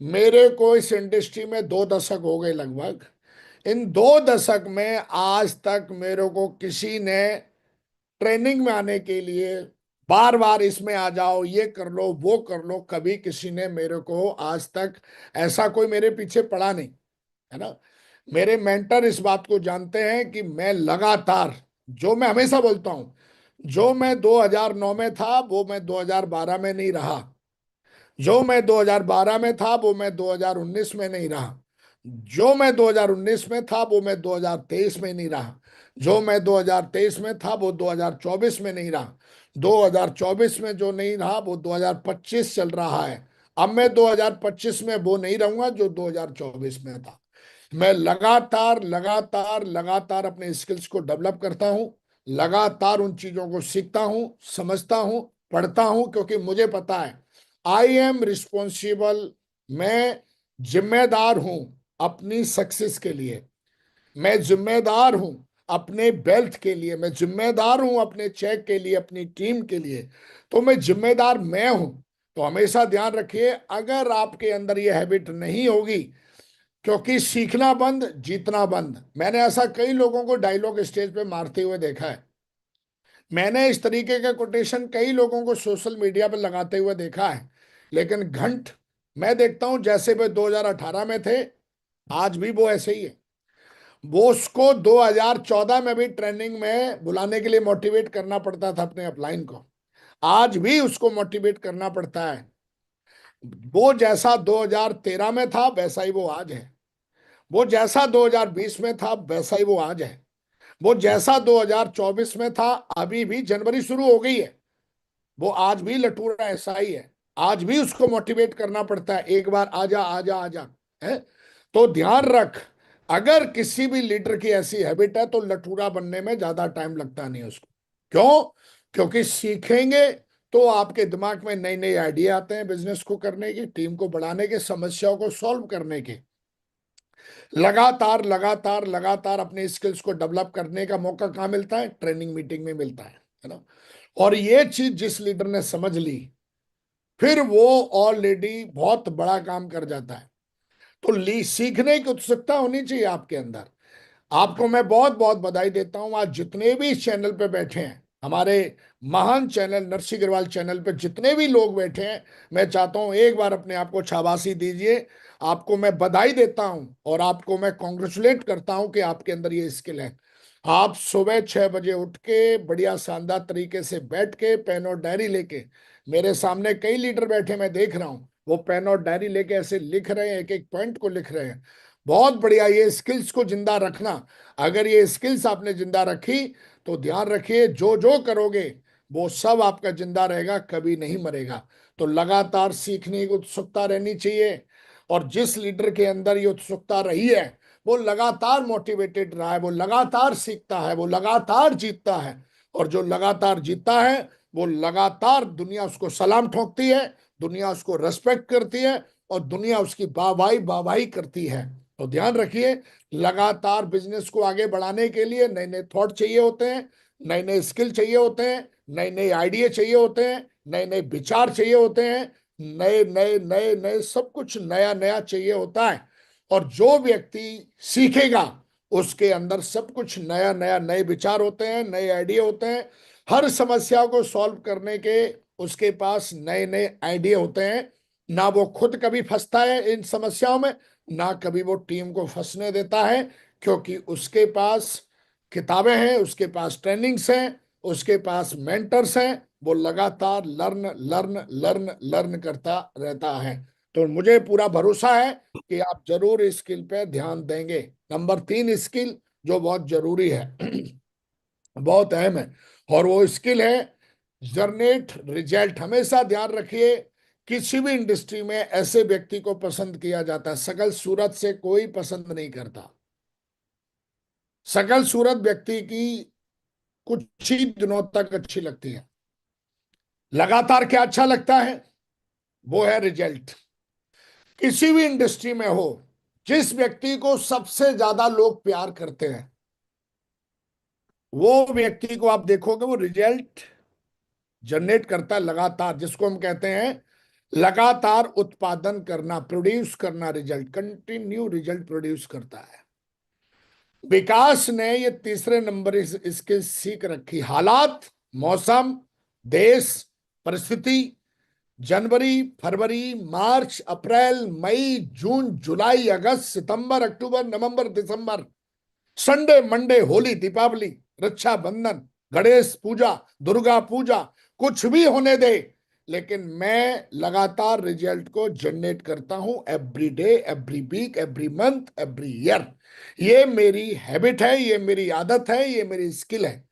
मेरे को इस इंडस्ट्री में 2 दशक हो गए लगभग। इन 2 दशक में आज तक मेरे को किसी ने ट्रेनिंग में आने के लिए बार बार इसमें आ जाओ, ये कर लो, वो कर लो, कभी किसी ने मेरे को आज तक ऐसा कोई मेरे पीछे पड़ा नहीं, है ना। मेरे मेंटर इस बात को जानते हैं कि मैं लगातार, जो मैं हमेशा बोलता हूं, जो मैं 2009 में था वो मैं 2012 में नहीं रहा। जो मैं 2012 में था वो मैं 2019 में नहीं रहा। जो मैं 2019 में था वो मैं 2023 में नहीं रहा। जो मैं 2023 में था वो 2024 में नहीं रहा। 2024 में जो नहीं रहा वो 2025 चल रहा है। अब मैं 2025 में वो नहीं रहूंगा जो 2024 में था। मैं लगातार लगातार लगातार अपने स्किल्स को डेवलप करता हूं, लगातार उन चीजों को सीखता हूं, समझता हूं, पढ़ता हूं, क्योंकि मुझे पता है आई एम रिस्पॉन्सिबल। मैं जिम्मेदार हूं अपनी सक्सेस के लिए। मैं जिम्मेदार हूं अपने वेल्थ के लिए, मैं जिम्मेदार हूं अपने चेक के लिए, अपनी टीम के लिए, तो मैं जिम्मेदार मैं हूं। तो हमेशा ध्यान रखिए, अगर आपके अंदर ये हैबिट नहीं होगी, क्योंकि सीखना बंद जीतना बंद, मैंने ऐसा कई लोगों को डायलॉग स्टेज पे मारते हुए देखा है। मैंने इस तरीके का कोटेशन कई लोगों को सोशल मीडिया पर लगाते हुए देखा है। लेकिन घंट मैं देखता हूं जैसे वे 2018 में थे, आज भी वो ऐसे ही है। वो उसको 2014 में भी ट्रेनिंग में बुलाने के लिए मोटिवेट करना पड़ता था अपने अपलाइन को, आज भी उसको मोटिवेट करना पड़ता है। वो जैसा 2013 में था वैसा ही वो आज है, वो जैसा 2020 में था वैसा ही वो आज है, वो जैसा 2024 में था, अभी भी जनवरी शुरू हो गई है, वो आज भी लटूरा ऐसा ही है। आज भी उसको मोटिवेट करना पड़ता है, एक बार आजा आजा आजा, है। तो ध्यान रख, अगर किसी भी लीडर की ऐसी हैबिट है तो लटूरा बनने में ज्यादा टाइम लगता नहीं उसको। क्यों? क्योंकि सीखेंगे तो आपके दिमाग में नई नई आइडिया आते हैं, बिजनेस को करने की, टीम को बढ़ाने के, समस्याओं को सॉल्व करने के। लगातार लगातार लगातार अपने स्किल्स को डेवलप करने का मौका कहाँ मिलता है? ट्रेनिंग मीटिंग में मिलता है ना। और ये चीज जिस लीडर ने समझ ली, फिर वो ऑलरेडी बहुत बड़ा काम कर जाता है। तो सीखने की उत्सुकता होनी चाहिए आपके अंदर। आपको मैं बहुत बहुत बधाई देता हूं, आज जितने भी इस चैनल पे बैठे हैं, हमारे महान चैनल नरसिंह अग्रवाल चैनल पे जितने भी लोग बैठे हैं, मैं चाहता हूं एक बार अपने आप को शाबाशी दीजिए। आपको मैं बधाई देता हूं और आपको मैं कॉन्ग्रेचुलेट करता हूं कि आपके अंदर ये स्किल है। आप सुबह 6 बजे उठ के बढ़िया शानदार तरीके से बैठ के पेन और डायरी लेके, मेरे सामने कई लीडर बैठे मैं देख रहा हूं, वो पेन और डायरी लेके ऐसे लिख रहे हैं, एक एक पॉइंट को लिख रहे हैं। बहुत बढ़िया, ये स्किल्स को जिंदा रखना। अगर ये स्किल्स आपने जिंदा रखी तो ध्यान रखिए, जो जो करोगे वो सब आपका जिंदा रहेगा, कभी नहीं मरेगा। तो लगातार सीखने की उत्सुकता रहनी चाहिए। और जिस लीडर के अंदर ये उत्सुकता रही है, वो लगातार मोटिवेटेड रहा है, वो लगातार सीखता है, वो लगातार जीतता है। और जो लगातार जीतता है, वो लगातार दुनिया उसको सलाम ठोकती है, दुनिया उसको रेस्पेक्ट करती है, और दुनिया उसकी वाहवाही वाहवाही करती है। तो ध्यान रखिए, लगातार बिजनेस को आगे बढ़ाने के लिए नए नए थॉट चाहिए होते हैं, नए नए स्किल चाहिए होते हैं, नए नए आइडिया चाहिए होते हैं, नए नए विचार चाहिए होते हैं, नए नए नए नए सब कुछ नया नया चाहिए होता है। और जो व्यक्ति सीखेगा उसके अंदर सब कुछ नया नया, नए विचार होते हैं, नए आइडिया होते हैं। हर समस्या को सॉल्व करने के उसके पास नए नए आइडिया होते हैं। ना वो खुद कभी फंसता है इन समस्याओं में, ना कभी वो टीम को फंसने देता है, क्योंकि उसके पास किताबें हैं, उसके पास ट्रेनिंग्स हैं, उसके पास मेंटर्स हैं। वो लगातार लर्न लर्न लर्न लर्न करता रहता है। तो मुझे पूरा भरोसा है कि आप जरूर इस स्किल पे ध्यान देंगे। नंबर 3 स्किल जो बहुत जरूरी है, बहुत अहम है, और वो स्किल है जनरेट रिजल्ट। हमेशा ध्यान रखिए, किसी भी इंडस्ट्री में ऐसे व्यक्ति को पसंद किया जाता है, सकल सूरत से कोई पसंद नहीं करता। सकल सूरत व्यक्ति की कुछ ही दिनों तक अच्छी लगती है। लगातार क्या अच्छा लगता है? वो है रिजल्ट। किसी भी इंडस्ट्री में हो, जिस व्यक्ति को सबसे ज्यादा लोग प्यार करते हैं, वो व्यक्ति को आप देखोगे वो रिजल्ट जनरेट करता है लगातार, जिसको हम कहते हैं लगातार उत्पादन करना, प्रोड्यूस करना, रिजल्ट, कंटिन्यू रिजल्ट प्रोड्यूस करता है। विकास ने ये तीसरे नंबर इसके सीख रखी, हालात, मौसम, देश, परिस्थिति, जनवरी, फरवरी, मार्च, अप्रैल, मई, जून, जुलाई, अगस्त, सितंबर, अक्टूबर, नवंबर, दिसंबर, संडे, मंडे, होली, दीपावली, रक्षाबंधन, गणेश पूजा, दुर्गा पूजा, कुछ भी होने दे, लेकिन मैं लगातार रिजल्ट को जनरेट करता हूं, every day, every week, every month, every year. ये मेरी हैबिट है, ये मेरी आदत है, ये मेरी स्किल है।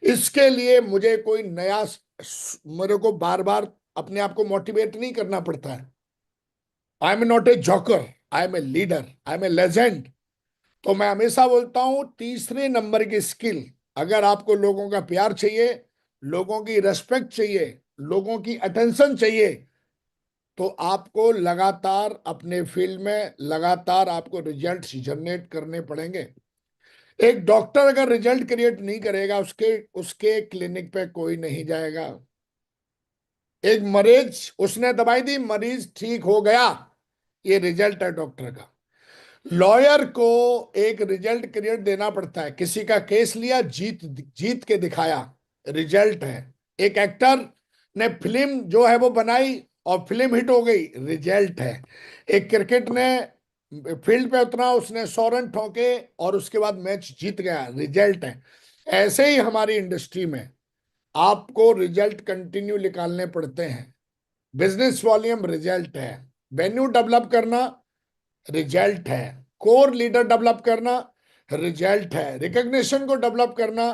इसके लिए मुझे कोई नया मेरे को बार बार अपने आप को मोटिवेट नहीं करना पड़ता है। I am not a joker, I am a leader, I am a legend. तो मैं हमेशा बोलता हूं, तीसरे नंबर की स्किल, अगर आपको लोगों का प्यार चाहिए, लोगों की रेस्पेक्ट चाहिए, लोगों की अटेंशन चाहिए, तो आपको लगातार अपने फील्ड में लगातार आपको रिजल्ट्स जनरेट करने पड़ेंगे। एक डॉक्टर अगर रिजल्ट क्रिएट नहीं करेगा, उसके उसके क्लिनिक पे कोई नहीं जाएगा। एक मरीज, उसने दवाई दी, मरीज ठीक हो गया, ये रिजल्ट है डॉक्टर का। लॉयर को एक रिजल्ट क्रिएट देना पड़ता है। किसी का केस लिया, जीत जीत के दिखाया, रिजल्ट है। एक एक्टर ने फिल्म जो है वो बनाई और फिल्म हिट हो गई, रिजल्ट है। एक क्रिकेट ने फील्ड पे उतरा, उसने 100 रन ठोके और उसके बाद मैच जीत गया, रिजल्ट है। ऐसे ही हमारी इंडस्ट्री में आपको रिजल्ट कंटिन्यू निकालने पड़ते हैं। बिजनेस वॉल्यूम रिजल्ट है, वेन्यू डेवलप करना रिजल्ट है, कोर लीडर डेवलप करना रिजल्ट है, रिकग्निशन को डेवलप करना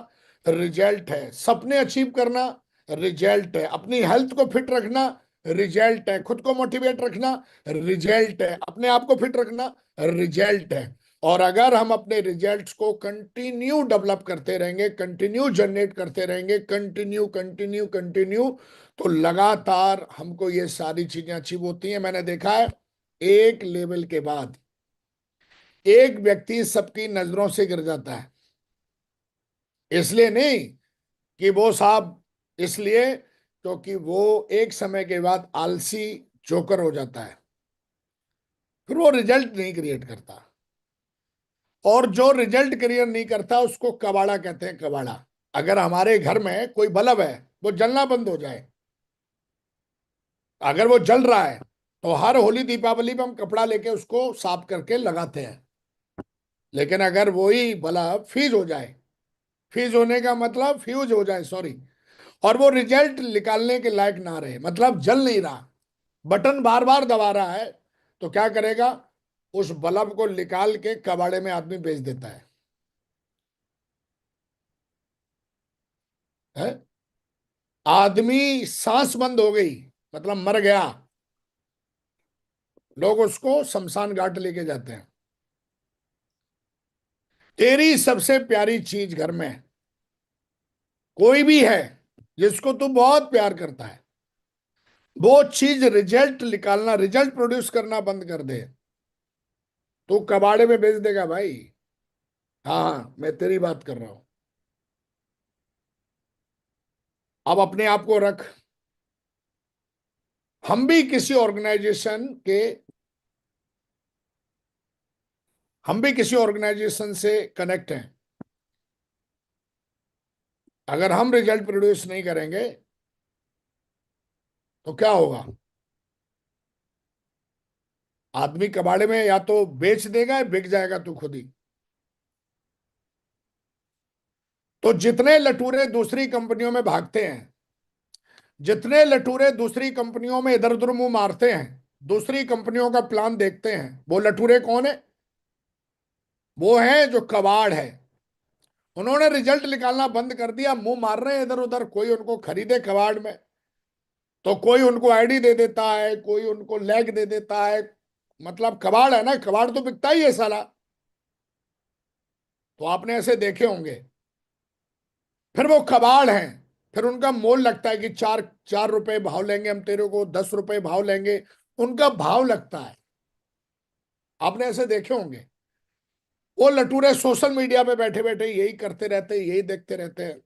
रिजल्ट है, सपने अचीव करना रिजल्ट है, अपनी हेल्थ को फिट रखना रिजल्ट है, खुद को मोटिवेट रखना रिजल्ट है, अपने आप को फिट रखना रिजल्ट है। और अगर हम अपने रिजल्ट्स को कंटिन्यू डेवलप करते रहेंगे, कंटिन्यू जनरेट करते रहेंगे, कंटिन्यू कंटिन्यू कंटिन्यू, तो लगातार हमको ये सारी चीजें अचीव होती हैं। मैंने देखा है, एक लेवल के बाद एक व्यक्ति सबकी नजरों से गिर जाता है। इसलिए नहीं कि वो साहब, इसलिए क्योंकि वो एक समय के बाद आलसी जोकर हो जाता है, फिर वो रिजल्ट नहीं क्रिएट करता। और जो रिजल्ट क्रिएट नहीं करता उसको कबाड़ा कहते हैं, कबाड़ा। अगर हमारे घर में कोई बल्ब है, वो जलना बंद हो जाए, अगर वो जल रहा है, तो हर होली दीपावली में हम कपड़ा लेके उसको साफ करके लगाते हैं। लेकिन अगर वही बल्ब फ्यूज हो जाए, फ्यूज होने का मतलब फ्यूज हो जाए, सॉरी, और वो रिजल्ट निकालने के लायक ना रहे, मतलब जल नहीं रहा, बटन बार बार दबा रहा है, तो क्या करेगा, उस बल्ब को निकाल के कबाड़े में आदमी बेच देता है? आदमी सांस बंद हो गई, मतलब मर गया, लोग उसको शमशान घाट लेके जाते हैं। तेरी सबसे प्यारी चीज घर में कोई भी है जिसको तू बहुत प्यार करता है, वो चीज रिजल्ट निकालना, रिजल्ट प्रोड्यूस करना बंद कर दे, तो कबाड़े में बेच देगा भाई। हाँ हाँ, मैं तेरी बात कर रहा हूं। अब अपने आप को रख, हम भी किसी ऑर्गेनाइजेशन के, हम भी किसी ऑर्गेनाइजेशन से कनेक्ट हैं। अगर हम रिजल्ट प्रोड्यूस नहीं करेंगे तो क्या होगा? आदमी कबाड़े में या तो बेच देगा या बिक जाएगा तू खुद ही। तो जितने लटूरे दूसरी कंपनियों में भागते हैं, जितने लटूरे दूसरी कंपनियों में इधर उधर मुंह मारते हैं, दूसरी कंपनियों का प्लान देखते हैं, वो लटूरे कौन है? वो है जो कबाड़ है। उन्होंने रिजल्ट निकालना बंद कर दिया, मुंह मार रहे हैं इधर उधर, कोई उनको खरीदे कबाड़ में, तो कोई उनको आईडी दे देता है, कोई उनको लेग दे देता है। मतलब कबाड़ है ना, कबाड़ तो बिकता ही है साला। तो आपने ऐसे देखे होंगे। फिर वो कबाड़ हैं, फिर उनका मोल लगता है कि 4 4 रुपए भाव लेंगे हम तेरे को, 10 रुपए भाव लेंगे, उनका भाव लगता है। आपने ऐसे देखे होंगे। वो लटूरे सोशल मीडिया पे बैठे बैठे यही करते रहते हैं, यही देखते रहते हैं।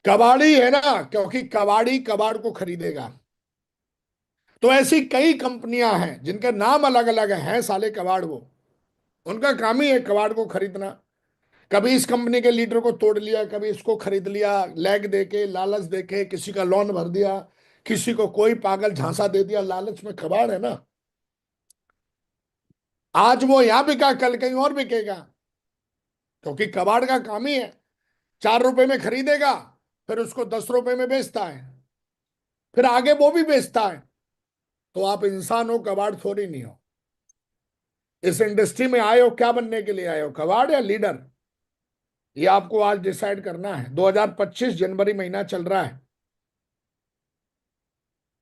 कबाड़ी है ना, क्योंकि कबाड़ी कबाड़ को खरीदेगा। तो ऐसी कई कंपनियां हैं जिनके नाम अलग अलग हैं, साले कबाड़ वो, उनका काम ही है कबाड़ को खरीदना। कभी इस कंपनी के लीडर को तोड़ लिया, कभी इसको खरीद लिया, लैग देके, लालच देके, किसी का लोन भर दिया, किसी को कोई पागल झांसा दे दिया, लालच में कबाड़ है ना। आज वो यहां बिका, कल कहीं और बिकेगा, क्योंकि कबाड़ का काम ही है। 4 रुपए में खरीदेगा, फिर उसको 10 रुपए में बेचता है, फिर आगे वो भी बेचता है। तो आप इंसान हो, कबाड़ थोड़ी नहीं हो। इस इंडस्ट्री में आए हो, क्या बनने के लिए आए हो, कबाड़ या लीडर? ये आपको आज डिसाइड करना है। 2025 जनवरी महीना चल रहा है,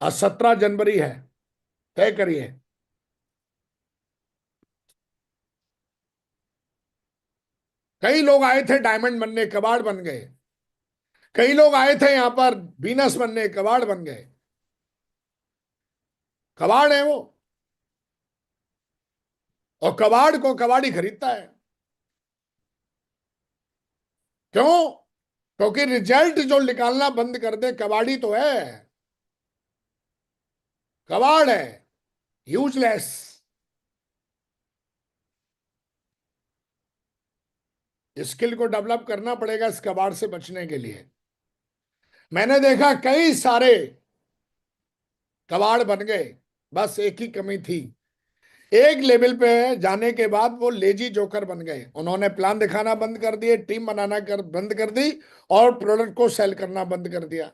आज 17 जनवरी है, तय करिए। कई लोग आए थे डायमंड बनने, कबाड़ बन गए। कई लोग आए थे यहां पर बीनस बनने, कबाड़ बन गए। कबाड़ है वो, और कबाड़ को कबाड़ी खरीदता है। क्यों? क्योंकि रिजल्ट जो निकालना बंद कर दे, कबाड़ी तो है, कबाड़ है, यूजलेस। स्किल को डेवलप करना पड़ेगा इस कबाड़ से बचने के लिए। मैंने देखा कई सारे कबाड़ बन गए, बस एक ही कमी थी, एक लेवल पे जाने के बाद वो लेजी जोकर बन गए। उन्होंने प्लान दिखाना बंद कर दिए, टीम बनाना बंद कर दी, और प्रोडक्ट को सेल करना बंद कर दिया।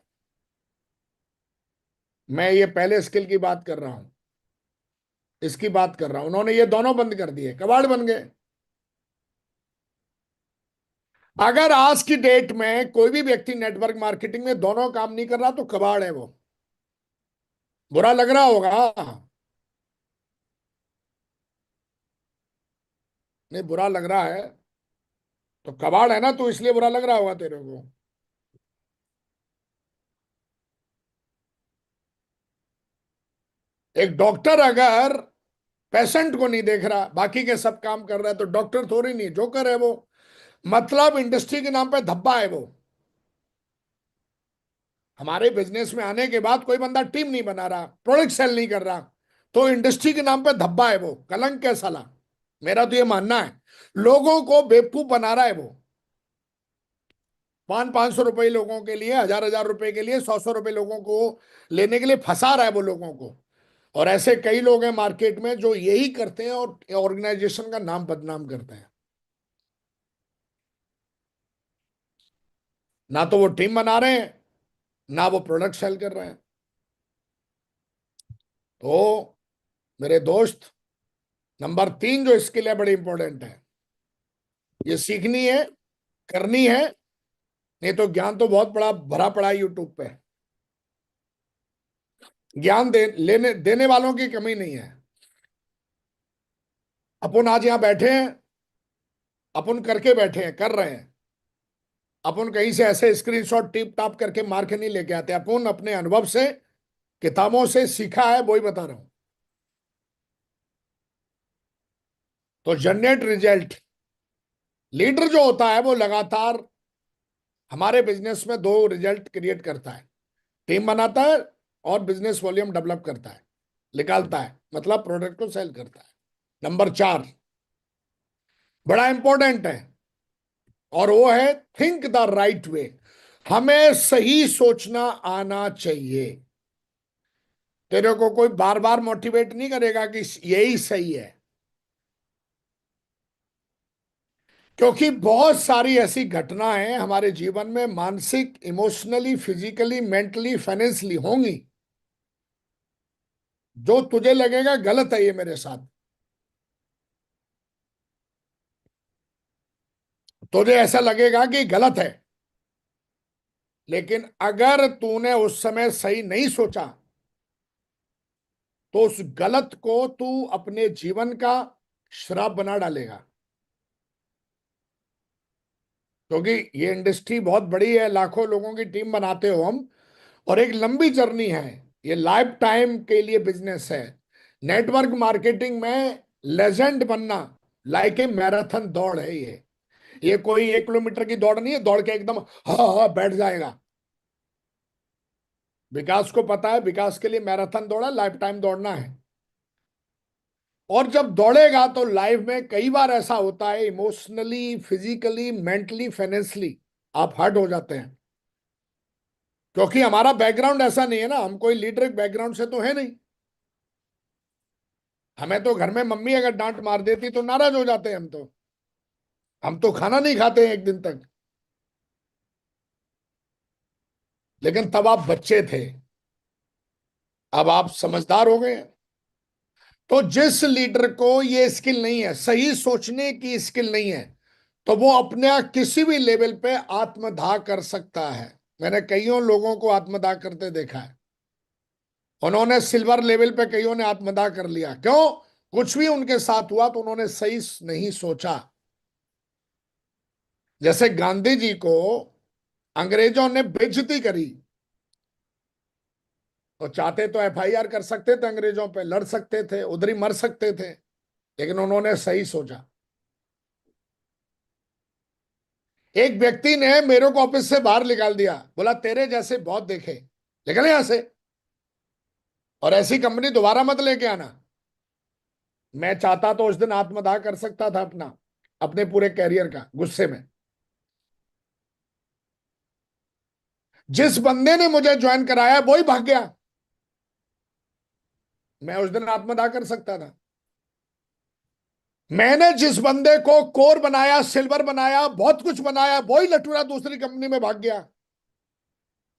मैं ये पहले स्किल की बात कर रहा हूं, इसकी बात कर रहा हूं। उन्होंने ये दोनों बंद कर दिए, कबाड़ बन गए। अगर आज की डेट में कोई भी व्यक्ति नेटवर्क मार्केटिंग में दोनों काम नहीं कर रहा तो कबाड़ है वो। बुरा लग रहा होगा, नहीं बुरा लग रहा है तो कबाड़ है ना, तो इसलिए बुरा लग रहा होगा तेरे को। एक डॉक्टर अगर पेशेंट को नहीं देख रहा, बाकी के सब काम कर रहा है, तो डॉक्टर थोड़ी नहीं, जोकर है वो। मतलब इंडस्ट्री के नाम पे धब्बा है वो। हमारे बिजनेस में आने के बाद कोई बंदा टीम नहीं बना रहा, प्रोडक्ट सेल नहीं कर रहा, तो इंडस्ट्री के नाम पे धब्बा है वो, कलंक है साला। मेरा तो ये मानना है, लोगों को बेवकूफ बना रहा है वो। 500-500 रुपए लोगों के लिए, 1000-1000 रुपए के लिए, 100-100 रुपए लोगों को लेने के लिए फंसा रहा है वो लोगों को। और ऐसे कई लोग हैं मार्केट में जो यही करते हैं और ऑर्गेनाइजेशन का नाम बदनाम करते हैं। ना तो वो टीम बना रहे हैं, ना वो प्रोडक्ट सेल कर रहे हैं। तो मेरे दोस्त, नंबर 3 जो स्किल है बड़ी इंपॉर्टेंट है, ये सीखनी है, करनी है। नहीं तो ज्ञान तो बहुत बड़ा भरा पड़ा है यूट्यूब पे, ज्ञान लेने देने वालों की कमी नहीं है। अपन आज यहां बैठे हैं, अपन करके बैठे हैं, कर रहे हैं। अपन कहीं से ऐसे स्क्रीनशॉट टिप टाप करके मार के नहीं लेके आते, अपन अपने अनुभव से, किताबों से सीखा है, वही बता रहा हूं। तो जनरेट रिजल्ट, लीडर जो होता है वो लगातार हमारे बिजनेस में दो रिजल्ट क्रिएट करता है, टीम बनाता है और बिजनेस वॉल्यूम डेवलप करता है, निकालता है, मतलब प्रोडक्ट को सेल करता है। नंबर 4 बड़ा इंपॉर्टेंट है, और वो है थिंक द राइट वे। हमें सही सोचना आना चाहिए। तेरे को कोई बार बार मोटिवेट नहीं करेगा कि यही सही है, क्योंकि बहुत सारी ऐसी घटनाएं हमारे जीवन में मानसिक, इमोशनली, फिजिकली, मेंटली, फाइनेंशियली होंगी, जो तुझे लगेगा गलत है ये मेरे साथ, तुझे ऐसा लगेगा कि गलत है। लेकिन अगर तूने उस समय सही नहीं सोचा, तो उस गलत को तू अपने जीवन का श्राप बना डालेगा। क्योंकि ये इंडस्ट्री बहुत बड़ी है, लाखों लोगों की टीम बनाते हो हम, और एक लंबी जर्नी है, ये लाइफ टाइम के लिए बिजनेस है। नेटवर्क मार्केटिंग में लेजेंड बनना लाइक ए मैराथन दौड़ है ये कोई 1 किलोमीटर की दौड़ नहीं है, दौड़ के एकदम हाँ हाँ बैठ जाएगा। विकास को पता है, विकास के लिए मैराथन दौड़ा, लाइफ टाइम दौड़ना है। और जब दौड़ेगा तो लाइफ में कई बार ऐसा होता है, इमोशनली, फिजिकली, मेंटली, फाइनेंशियली आप हर्ट हो जाते हैं। क्योंकि हमारा बैकग्राउंड ऐसा नहीं है ना, हम कोई लीडर बैकग्राउंड से तो है नहीं। हमें तो घर में मम्मी अगर डांट मार देती तो नाराज हो जाते हैं हम तो खाना नहीं खाते हैं एक दिन तक। लेकिन तब आप बच्चे थे, अब आप समझदार हो गए हैं। तो जिस लीडर को ये स्किल नहीं है, सही सोचने की स्किल नहीं है, तो वो अपने किसी भी लेवल पे आत्मदाह कर सकता है। मैंने कईयों लोगों को आत्मदाह करते देखा है। उन्होंने सिल्वर लेवल पे कईयों ने आत्मदाह कर लिया, क्यों? कुछ भी उनके साथ हुआ तो उन्होंने सही नहीं सोचा। जैसे गांधी जी को अंग्रेजों ने बेइज्जती करी, तो चाहते तो एफआईआर कर सकते थे, अंग्रेजों पे लड़ सकते थे, उधर ही मर सकते थे, लेकिन उन्होंने सही सोचा। एक व्यक्ति ने मेरे को ऑफिस से बाहर निकाल दिया, बोला तेरे जैसे बहुत देखे, निकल यहां से, और ऐसी कंपनी दोबारा मत लेके आना। मैं चाहता तो उस दिन आत्मदाह कर सकता था अपना, अपने पूरे कैरियर का, गुस्से में। जिस बंदे ने मुझे ज्वाइन कराया वो ही भाग गया, मैं उस दिन आत्मदाह कर सकता था। मैंने जिस बंदे को कोर बनाया, सिल्वर बनाया, बहुत कुछ बनाया, वो ही लटूरा दूसरी कंपनी में भाग गया।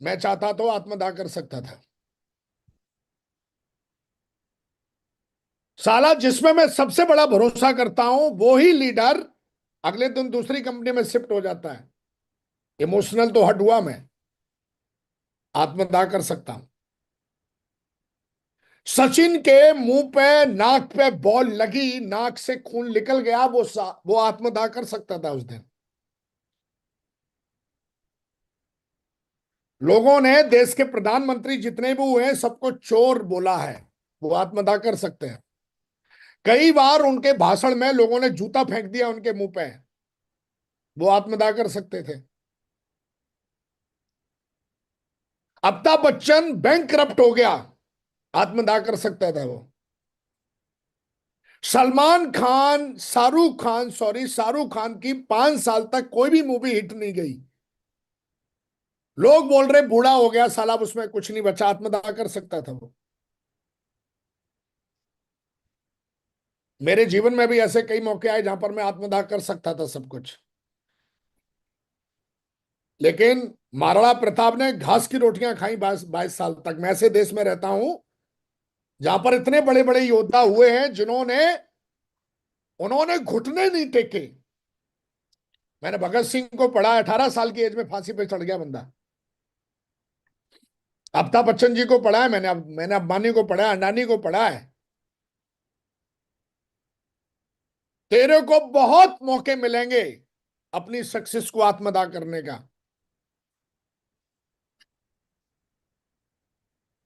मैं चाहता तो आत्मदाह कर सकता था। साला जिसमें मैं सबसे बड़ा भरोसा करता हूं वो ही लीडर अगले दिन दूसरी कंपनी में शिफ्ट हो जाता है। इमोशनल तो हट हुआ मैं, आत्मदाह कर सकता हूं। सचिन के मुंह पे, नाक पे बॉल लगी, नाक से खून निकल गया, वो आत्मदाह कर सकता था उस दिन। लोगों ने, देश के प्रधानमंत्री जितने भी हुए हैं, सबको चोर बोला है, वो आत्मदाह कर सकते हैं। कई बार उनके भाषण में लोगों ने जूता फेंक दिया उनके मुंह पे, वो आत्मदाह कर सकते थे। अमिताभ बच्चन बैंक करप्ट हो गया, आत्मदाह कर सकता था वो। सलमान खान, शाहरुख खान, सॉरी, शाहरुख खान की 5 साल तक कोई भी मूवी हिट नहीं गई। लोग बोल रहे बूढ़ा हो गया साला, अब उसमें कुछ नहीं बचा, आत्मदाह कर सकता था वो। मेरे जीवन में भी ऐसे कई मौके आए जहां पर मैं आत्मदाह कर सकता था सब कुछ। लेकिन महाराणा प्रताप ने घास की रोटियां खाई 22 22 साल तक। मैं ऐसे देश में रहता हूं जहां पर इतने बड़े बड़े योद्धा हुए हैं जिन्होंने, उन्होंने घुटने नहीं टेके। मैंने भगत सिंह को पढ़ा, 18 साल की एज में फांसी पे चढ़ गया बंदा। अमिताभ बच्चन जी को पढ़ा है मैंने अंबानी को पढ़ा है, अंडानी को पढ़ा है। तेरे को बहुत मौके मिलेंगे अपनी सक्सेस को आत्मदाह करने का,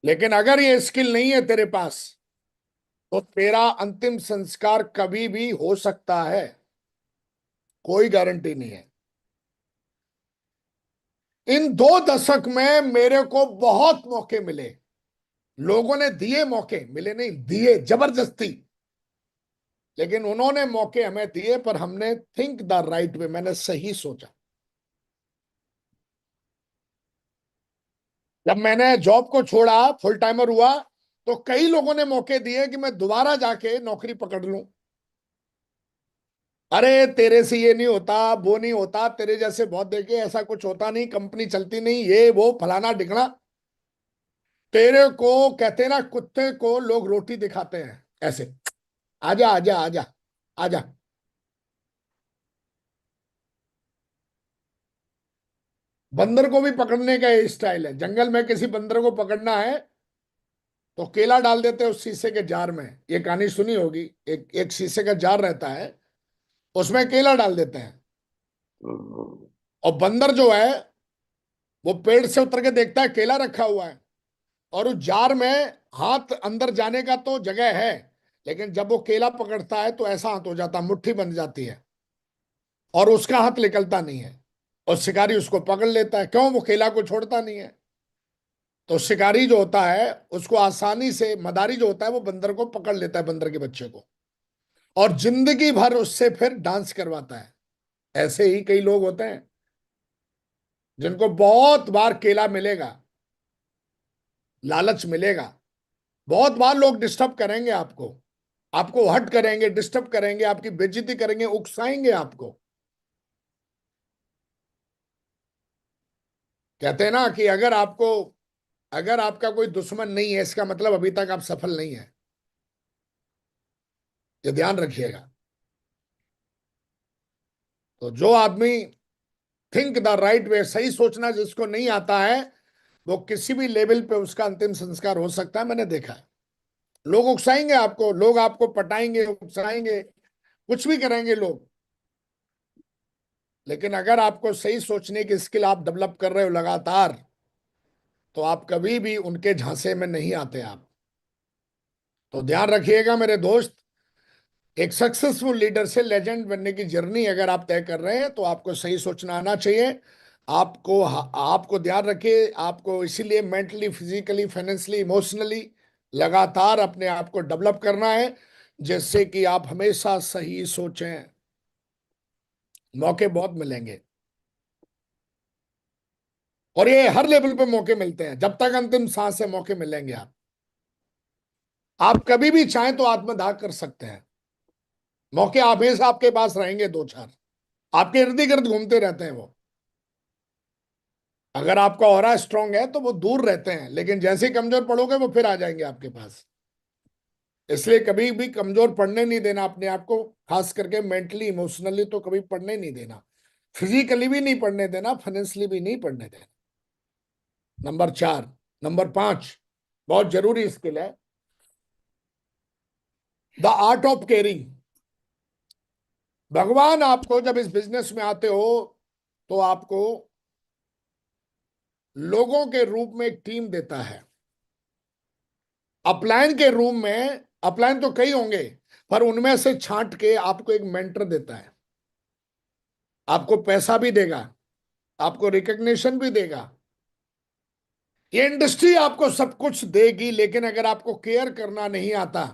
लेकिन अगर ये स्किल नहीं है तेरे पास, तो तेरा अंतिम संस्कार कभी भी हो सकता है, कोई गारंटी नहीं है। इन 2 दशक में मेरे को बहुत मौके मिले, लोगों ने दिए मौके, मिले नहीं, दिए जबरदस्ती। लेकिन उन्होंने मौके हमें दिए, पर हमने थिंक द राइट वे, मैंने सही सोचा। जब मैंने जॉब को छोड़ा, फुल टाइमर हुआ, तो कई लोगों ने मौके दिए कि मैं दोबारा जाके नौकरी पकड़ लूं। अरे तेरे से ये नहीं होता, वो नहीं होता, तेरे जैसे बहुत देखे, ऐसा कुछ होता नहीं, कंपनी चलती नहीं, ये वो फलाना ढिकना। तेरे को कहते हैं ना, कुत्ते को लोग रोटी दिखाते हैं ऐसे, आजा आजा आजा आजा। बंदर को भी पकड़ने का ये स्टाइल है। जंगल में किसी बंदर को पकड़ना है तो केला डाल देते हैं उस शीशे के जार में। ये कहानी सुनी होगी, एक एक शीशे का जार रहता है, उसमें केला डाल देते हैं। और बंदर जो है, वो पेड़ से उतर के देखता है केला रखा हुआ है, और उस जार में हाथ अंदर जाने का तो जगह है, लेकिन जब वो केला पकड़ता है तो ऐसा हाथ हो जाता है, मुट्ठी बन जाती है, और उसका हाथ निकलता नहीं है। और शिकारी उसको पकड़ लेता है, क्यों? वो केला को छोड़ता नहीं है। तो शिकारी जो होता है, उसको आसानी से, मदारी जो होता है, वो बंदर को पकड़ लेता है, बंदर के बच्चे को, और जिंदगी भर उससे फिर डांस करवाता है। ऐसे ही कई लोग होते हैं जिनको बहुत बार केला मिलेगा, लालच मिलेगा, बहुत बार लोग डिस्टर्ब करेंगे आपको, आपको हर्ट करेंगे, डिस्टर्ब करेंगे, आपकी बेइज्जती करेंगे, उकसाएंगे आपको। कहते हैं ना कि अगर आपका कोई दुश्मन नहीं है, इसका मतलब अभी तक आप सफल नहीं है। ये ध्यान रखिएगा। तो जो आदमी थिंक द राइट वे, सही सोचना जिसको नहीं आता है, वो किसी भी लेवल पे उसका अंतिम संस्कार हो सकता है। मैंने देखा है, लोग उकसाएंगे आपको, लोग आपको पटाएंगे, उकसाएंगे, कुछ भी करेंगे लोग। लेकिन अगर आपको सही सोचने की स्किल आप डेवलप कर रहे हो लगातार, तो आप कभी भी उनके झांसे में नहीं आते आप। तो ध्यान रखिएगा मेरे दोस्त, एक सक्सेसफुल लीडर से लेजेंड बनने की जर्नी अगर आप तय कर रहे हैं तो आपको सही सोचना आना चाहिए। आपको ध्यान रखिए, आपको इसीलिए मेंटली, फिजिकली, फाइनेंशियली, इमोशनली लगातार अपने आप को डेवलप करना है, जिससे कि आप हमेशा सही सोचें। मौके बहुत मिलेंगे, और ये हर लेवल पे मौके मिलते हैं, जब तक अंतिम सांस से मौके मिलेंगे। आप कभी भी चाहें तो आत्मदाह कर सकते हैं। मौके हमेशा आपके पास रहेंगे, दो चार आपके इर्द गिर्द घूमते रहते हैं वो। अगर आपका ऑरा स्ट्रांग है तो वो दूर रहते हैं, लेकिन जैसे ही कमजोर पड़ोगे वो फिर आ जाएंगे आपके पास। इसलिए कभी भी कमजोर पड़ने नहीं देना अपने आप को, खास करके मेंटली, इमोशनली तो कभी पड़ने नहीं देना, फिजिकली भी नहीं पड़ने देना, फाइनेंशियली भी नहीं पड़ने देना। नंबर 4, नंबर 5 बहुत जरूरी स्किल है, द आर्ट ऑफ केयरिंग। भगवान आपको जब इस बिजनेस में आते हो तो आपको लोगों के रूप में एक टीम देता है। अपलाइन के रूम में, अपलाइन तो कई होंगे, पर उनमें से छांट के आपको एक मेंटर देता है। आपको पैसा भी देगा, आपको रिकग्निशन भी देगा, ये इंडस्ट्री आपको सब कुछ देगी, लेकिन अगर आपको केयर करना नहीं आता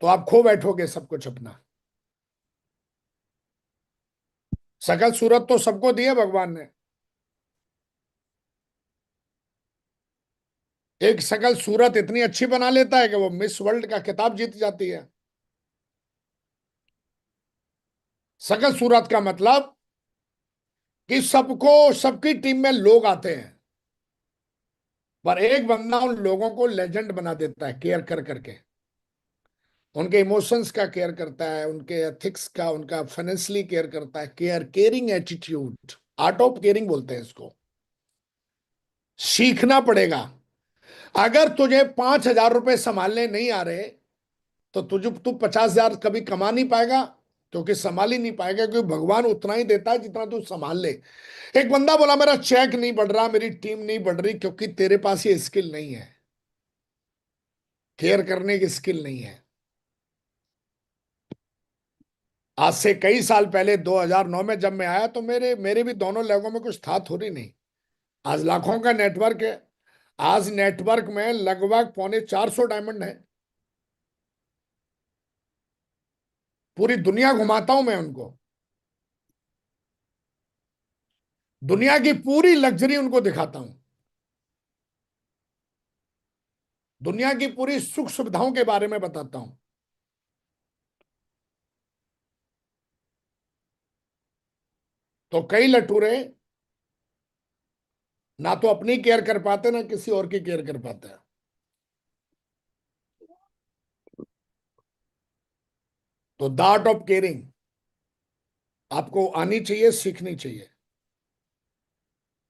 तो आप खो बैठोगे सब कुछ अपना। शकल सूरत तो सबको दी है भगवान ने। एक शकल सूरत इतनी अच्छी बना लेता है कि वो मिस वर्ल्ड का खिताब जीत जाती है। शकल सूरत का मतलब कि सबको, सबकी टीम में लोग आते हैं, पर एक बंदा उन लोगों को लेजेंड बना देता है, केयर कर करके। उनके इमोशंस का केयर करता है, उनके एथिक्स का, उनका फाइनेंशियली केयर करता है। Caring attitude, art of caring बोलते हैं इसको। सीखना पड़ेगा। अगर तुझे 5,000 रुपए संभालने नहीं आ रहे तो तू 50,000 कभी कमा नहीं पाएगा, क्योंकि संभाल ही नहीं पाएगा, क्योंकि भगवान उतना ही देता है जितना तू संभाल ले। एक बंदा बोला मेरा चेक नहीं बढ़ रहा, मेरी टीम नहीं बढ़ रही, क्योंकि तेरे पास ये स्किल नहीं है, केयर करने की स्किल नहीं है। आज से कई साल पहले 2009 में जब मैं आया तो मेरे मेरे भी दोनों लेगों में कुछ था थोड़ी नहीं। आज लाखों का नेटवर्क है। आज नेटवर्क में लगभग 450 डायमंड है। पूरी दुनिया घुमाता हूं मैं उनको, दुनिया की पूरी लग्जरी उनको दिखाता हूं, दुनिया की पूरी सुख सुविधाओं के बारे में बताता हूं। तो कई लटूरे ना तो अपनी केयर कर पाते, ना किसी और की केयर कर पाते हैं। तो द आर्ट ऑफ केयरिंग आपको आनी चाहिए, सीखनी चाहिए।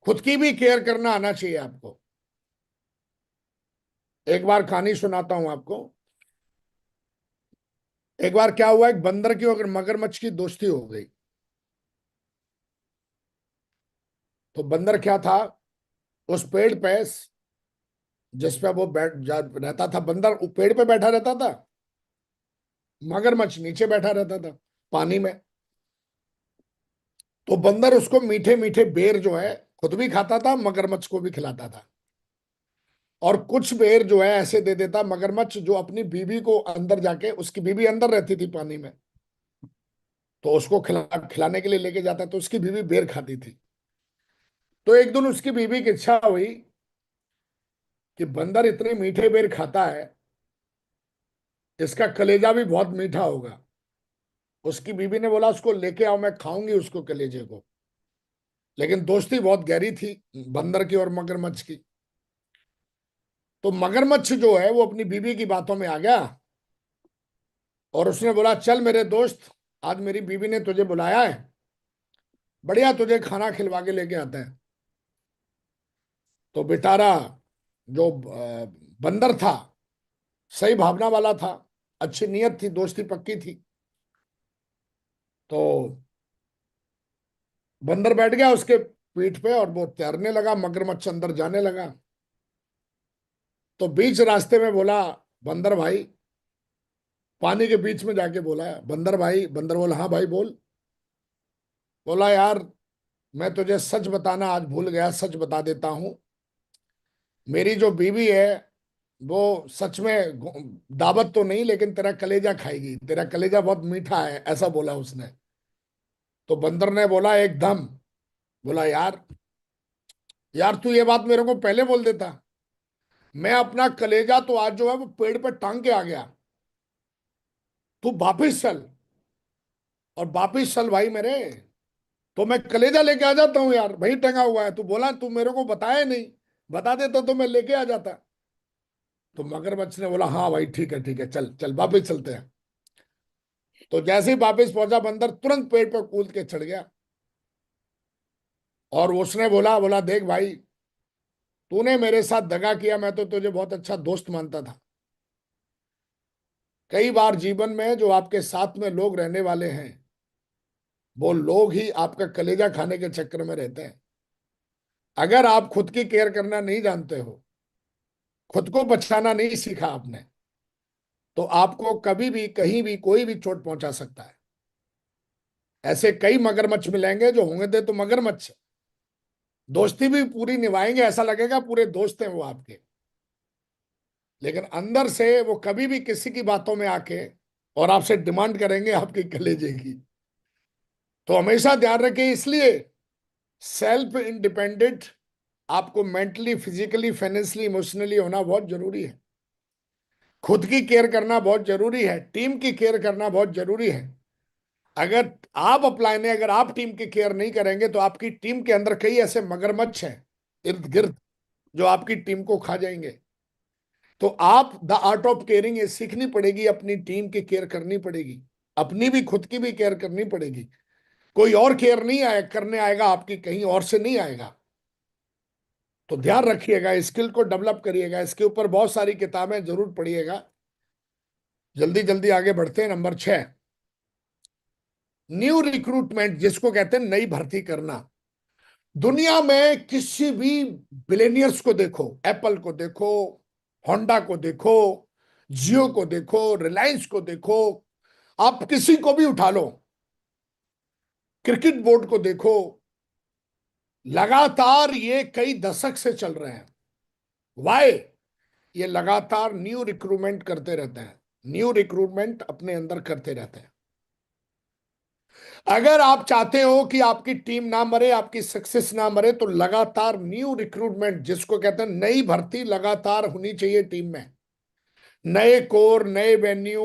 खुद की भी केयर करना आना चाहिए आपको। एक बार कहानी सुनाता हूं आपको। एक बार क्या हुआ, एक बंदर की और मगरमच्छ की दोस्ती हो गई। तो बंदर क्या था, उस पेड़ पे जिस पे वो रहता था, बंदर पेड़ पे बैठा रहता था, मगरमच्छ नीचे बैठा रहता था पानी में। तो बंदर उसको मीठे मीठे बेर जो है खुद भी खाता था, मगरमच्छ को भी खिलाता था। और कुछ बेर जो है ऐसे दे देता मगरमच्छ, जो अपनी बीवी को अंदर जाके, उसकी बीवी अंदर रहती थी पानी में, तो उसको खिलाने के लिए लेके जाता, तो उसकी बीवी बेर खाती थी। तो एक दिन उसकी बीवी की इच्छा हुई कि बंदर इतने मीठे बेर खाता है, इसका कलेजा भी बहुत मीठा होगा। उसकी बीवी ने बोला उसको लेके आओ, मैं खाऊंगी उसको, कलेजे को। लेकिन दोस्ती बहुत गहरी थी बंदर की और मगरमच्छ की। तो मगरमच्छ जो है वो अपनी बीवी की बातों में आ गया, और उसने बोला चल मेरे दोस्त, आज मेरी बीवी ने तुझे बुलाया है, बढ़िया तुझे खाना खिलवा के लेके आता है। तो बेचारा जो बंदर था, सही भावना वाला था, अच्छी नीयत थी, दोस्ती पक्की थी। तो बंदर बैठ गया उसके पीठ पे और वो तैरने लगा, मगरमच्छ अंदर जाने लगा। तो बीच रास्ते में बोला बंदर भाई, पानी के बीच में जाके बोला, बंदर भाई। बंदर बोला, हाँ भाई बोल। बोला, यार मैं तुझे सच बताना आज भूल गया, सच बता देता हूं। मेरी जो बीवी है वो सच में दावत तो नहीं, लेकिन तेरा कलेजा खाएगी, तेरा कलेजा बहुत मीठा है, ऐसा बोला उसने। तो बंदर ने बोला एकदम, बोला यार, यार तू ये बात मेरे को पहले बोल देता। मैं अपना कलेजा तो आज जो है वो पेड़ पे टांग के आ गया। तू वापिस चल, और वापिस चल भाई मेरे, तो मैं कलेजा लेके आ जाता हूँ यार, वही टंगा हुआ है। तू बोला, तू मेरे को बताया नहीं, बता देता तो मैं लेके आ जाता। तो मगरमच्छ ने बोला, हाँ भाई ठीक है ठीक है, चल चल वापिस चलते हैं। तो जैसे ही वापिस पहुंचा, बंदर तुरंत पेड़ पर कूद के चढ़ गया। और उसने बोला, बोला देख भाई, तूने मेरे साथ दगा किया, मैं तो तुझे बहुत अच्छा दोस्त मानता था। कई बार जीवन में जो आपके साथ में लोग रहने वाले हैं, वो लोग ही आपका कलेजा खाने के चक्कर में रहते हैं। अगर आप खुद की केयर करना नहीं जानते हो, खुद को बचाना नहीं सीखा आपने, तो आपको कभी भी कहीं भी कोई भी चोट पहुंचा सकता है। ऐसे कई मगरमच्छ मिलेंगे जो होंगे थे तो मगरमच्छ, दोस्ती भी पूरी निभाएंगे, ऐसा लगेगा पूरे दोस्त हैं वो आपके, लेकिन अंदर से वो कभी भी किसी की बातों में आके और आपसे डिमांड करेंगे आपके कलेजे की। तो हमेशा ध्यान रखें, इसलिए सेल्फ इंडिपेंडेंट आपको मेंटली, फिजिकली, फाइनेंशियली, इमोशनली होना बहुत जरूरी है। खुद की केयर करना बहुत जरूरी है, टीम की केयर करना बहुत जरूरी है। अगर आप अपलाइन है, अगर आप टीम की केयर नहीं करेंगे तो आपकी टीम के अंदर कई ऐसे मगरमच्छ हैं इर्द गिर्द जो आपकी टीम को खा जाएंगे। तो आप द आर्ट ऑफ केयरिंग ये सीखनी पड़ेगी, अपनी टीम की केयर करनी पड़ेगी, अपनी भी खुद की भी केयर करनी पड़ेगी। कोई और केयर नहीं आए करने आएगा आपकी, कहीं और से नहीं आएगा। तो ध्यान रखिएगा, स्किल को डेवलप करिएगा, इसके ऊपर बहुत सारी किताबें जरूर पढ़िएगा। जल्दी जल्दी आगे बढ़ते हैं। नंबर 6, न्यू रिक्रूटमेंट, जिसको कहते हैं नई भर्ती करना। दुनिया में किसी भी बिलेनियर्स को देखो, एप्पल को देखो, होंडा को देखो, जियो को देखो, रिलायंस को देखो, आप किसी को भी उठा लो, क्रिकेट बोर्ड को देखो, लगातार ये कई दशक से चल रहे हैं। वाई? ये लगातार न्यू रिक्रूटमेंट करते रहते हैं, न्यू रिक्रूटमेंट अपने अंदर करते रहते हैं। अगर आप चाहते हो कि आपकी टीम ना मरे, आपकी सक्सेस ना मरे, तो लगातार न्यू रिक्रूटमेंट, जिसको कहते हैं नई भर्ती, लगातार होनी चाहिए टीम में। नए कोर, नए वेन्यू,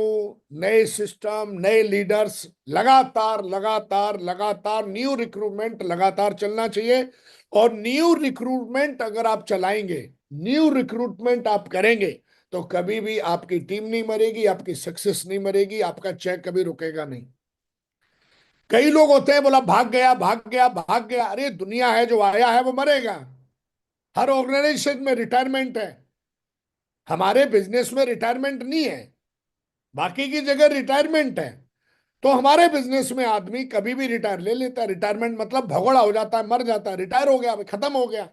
नए सिस्टम, नए लीडर्स, लगातार लगातार लगातार न्यू रिक्रूटमेंट लगातार चलना चाहिए। और न्यू रिक्रूटमेंट अगर आप चलाएंगे, न्यू रिक्रूटमेंट आप करेंगे, तो कभी भी आपकी टीम नहीं मरेगी, आपकी सक्सेस नहीं मरेगी, आपका चेक कभी रुकेगा नहीं। कई लोग होते हैं, बोला भाग गया भाग गया भाग गया, अरे दुनिया है, जो आया है वो मरेगा। हर ऑर्गेनाइजेशन में रिटायरमेंट है, हमारे बिजनेस में रिटायरमेंट नहीं है, बाकी की जगह रिटायरमेंट है। तो हमारे बिजनेस में आदमी कभी भी रिटायर ले लेता है। रिटायरमेंट मतलब भगोड़ा हो जाता है, मर जाता है, रिटायर हो गया, खत्म हो गया।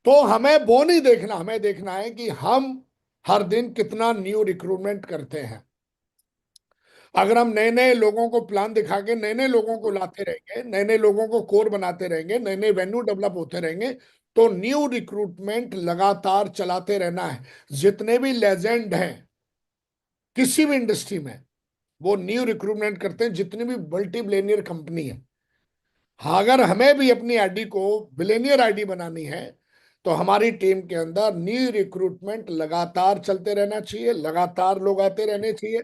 तो हमें वो नहीं देखना, हमें देखना है कि हम हर दिन कितना न्यू रिक्रूटमेंट करते हैं। अगर हम नए नए लोगों को प्लान दिखा के नए नए लोगों को लाते रहेंगे, नए नए लोगों को कोर बनाते रहेंगे, नए नए वेन्यू डेवलप होते रहेंगे, तो न्यू रिक्रूटमेंट लगातार चलाते रहना है। जितने भी लेजेंड हैं किसी भी इंडस्ट्री में, वो न्यू रिक्रूटमेंट करते हैं, जितनी भी मल्टी बिलियनियर कंपनी है। हाँ, अगर हमें भी अपनी आईडी को बिलियनियर आईडी बनानी है, तो हमारी टीम के अंदर न्यू रिक्रूटमेंट लगातार चलते रहना चाहिए, लगातार लोग आते रहने चाहिए।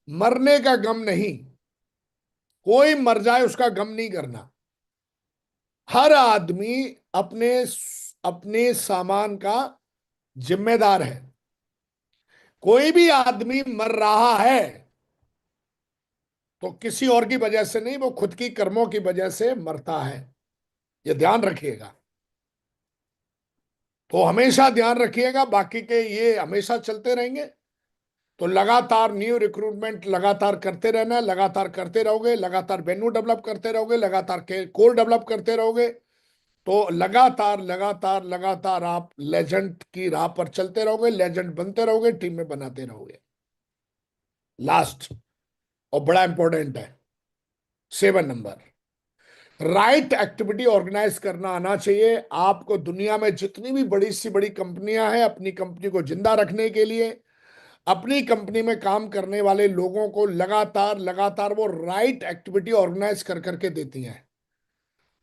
मरने का गम नहीं, कोई मर जाए उसका गम नहीं करना। हर आदमी अपने अपने सामान का जिम्मेदार है। कोई भी आदमी मर रहा है तो किसी और की वजह से नहीं, वो खुद की कर्मों की वजह से मरता है। ये ध्यान रखिएगा। तो हमेशा ध्यान रखिएगा, बाकी के ये हमेशा चलते रहेंगे। तो लगातार न्यू रिक्रूटमेंट लगातार करते रहना है, लगातार करते रहोगे, लगातार वेन्यू डेवलप करते रहोगे, लगातार कोर डेवलप करते रहोगे, तो लगातार लगातार लगातार आप लेजेंड की राह पर चलते रहोगे, लेजेंड बनते रहोगे, टीम में बनाते रहोगे। लास्ट और बड़ा इंपॉर्टेंट है, 7 नंबर, राइट एक्टिविटी ऑर्गेनाइज करना आना चाहिए आपको। दुनिया में जितनी भी बड़ी सी बड़ी कंपनियां हैं, अपनी कंपनी को जिंदा रखने के लिए अपनी कंपनी में काम करने वाले लोगों को लगातार लगातार वो राइट एक्टिविटी ऑर्गेनाइज कर करके देती हैं।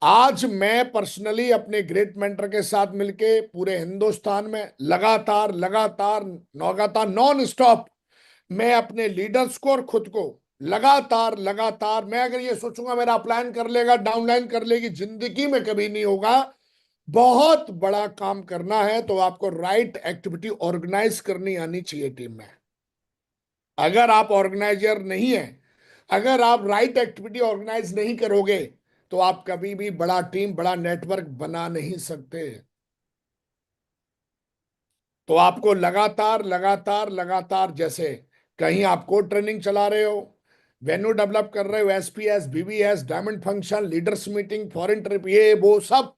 आज मैं पर्सनली अपने ग्रेट मेंटर के साथ मिलके पूरे हिंदुस्तान में लगातार लगातार लगातार नॉन स्टॉप मैं अपने लीडर्स को और खुद को लगातार लगातार, मैं अगर ये सोचूंगा मेरा अपलाइन कर लेगा डाउनलाइन कर लेगी, जिंदगी में कभी नहीं होगा। बहुत बड़ा काम करना है तो आपको राइट एक्टिविटी ऑर्गेनाइज करनी आनी चाहिए टीम में। अगर आप ऑर्गेनाइजर नहीं है, अगर आप राइट एक्टिविटी ऑर्गेनाइज नहीं करोगे तो आप कभी भी बड़ा टीम बड़ा नेटवर्क बना नहीं सकते। तो आपको लगातार लगातार लगातार, जैसे कहीं आपको ट्रेनिंग चला रहे हो, वेन्यू डेवलप कर रहे हो, SPS, BBS, diamond function, leaders meeting, foreign trip, ये वो सब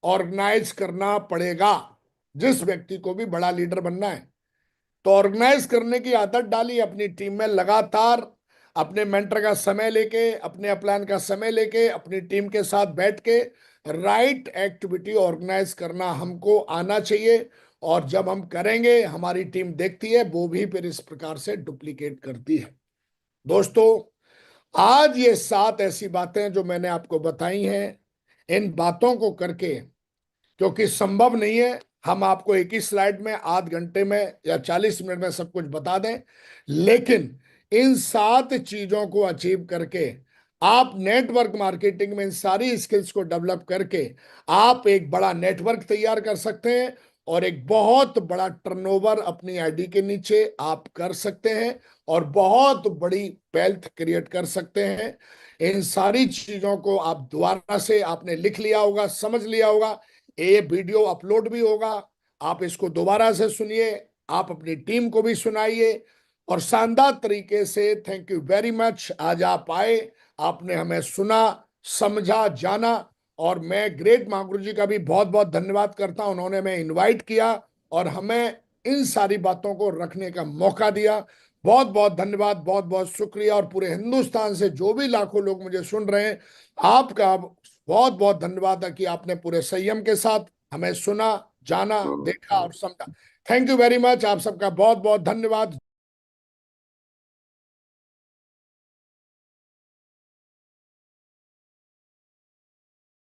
ऑर्गेनाइज करना पड़ेगा जिस व्यक्ति को भी बड़ा लीडर बनना है। तो ऑर्गेनाइज करने की आदत डाली अपनी टीम में, लगातार अपने मेंटर का समय लेके, अपने अपलाइन का समय लेके, अपनी टीम के साथ बैठ के राइट एक्टिविटी ऑर्गेनाइज करना हमको आना चाहिए। और जब हम करेंगे हमारी टीम देखती है, वो भी फिर इस प्रकार से डुप्लीकेट करती है। दोस्तों, आज ये 7 ऐसी बातें जो मैंने आपको बताई हैं, इन बातों को करके, क्योंकि संभव नहीं है हम आपको एक ही स्लाइड में आध घंटे में या 40 मिनट में सब कुछ बता दें, लेकिन इन 7 चीजों को अचीव करके आप नेटवर्क मार्केटिंग में इन सारी स्किल्स को डेवलप करके आप एक बड़ा नेटवर्क तैयार कर सकते हैं और एक बहुत बड़ा टर्नओवर अपनी आईडी के नीचे आप कर सकते हैं और बहुत बड़ी वेल्थ क्रिएट कर सकते हैं। इन सारी चीजों को आप दोबारा से आपने लिख लिया होगा, समझ लिया होगा, ये वीडियो अपलोड भी होगा, आप इसको दोबारा से सुनिए, आप अपनी टीम को भी सुनाइए और शानदार तरीके से। थैंक यू वेरी मच, आज आप आए, आपने हमें सुना, समझा, जाना, और मैं ग्रेट महागुरु जी का भी बहुत बहुत धन्यवाद करता हूं, उन्होंने हमें इनवाइट किया और हमें इन सारी बातों को रखने का मौका दिया। बहुत बहुत धन्यवाद, बहुत बहुत शुक्रिया। और पूरे हिंदुस्तान से जो भी लाखों लोग मुझे सुन रहे हैं, आपका बहुत बहुत धन्यवाद है कि आपने पूरे संयम के साथ हमें सुना, जाना, देखा और समझा। थैंक यू वेरी मच, आप सबका बहुत बहुत धन्यवाद।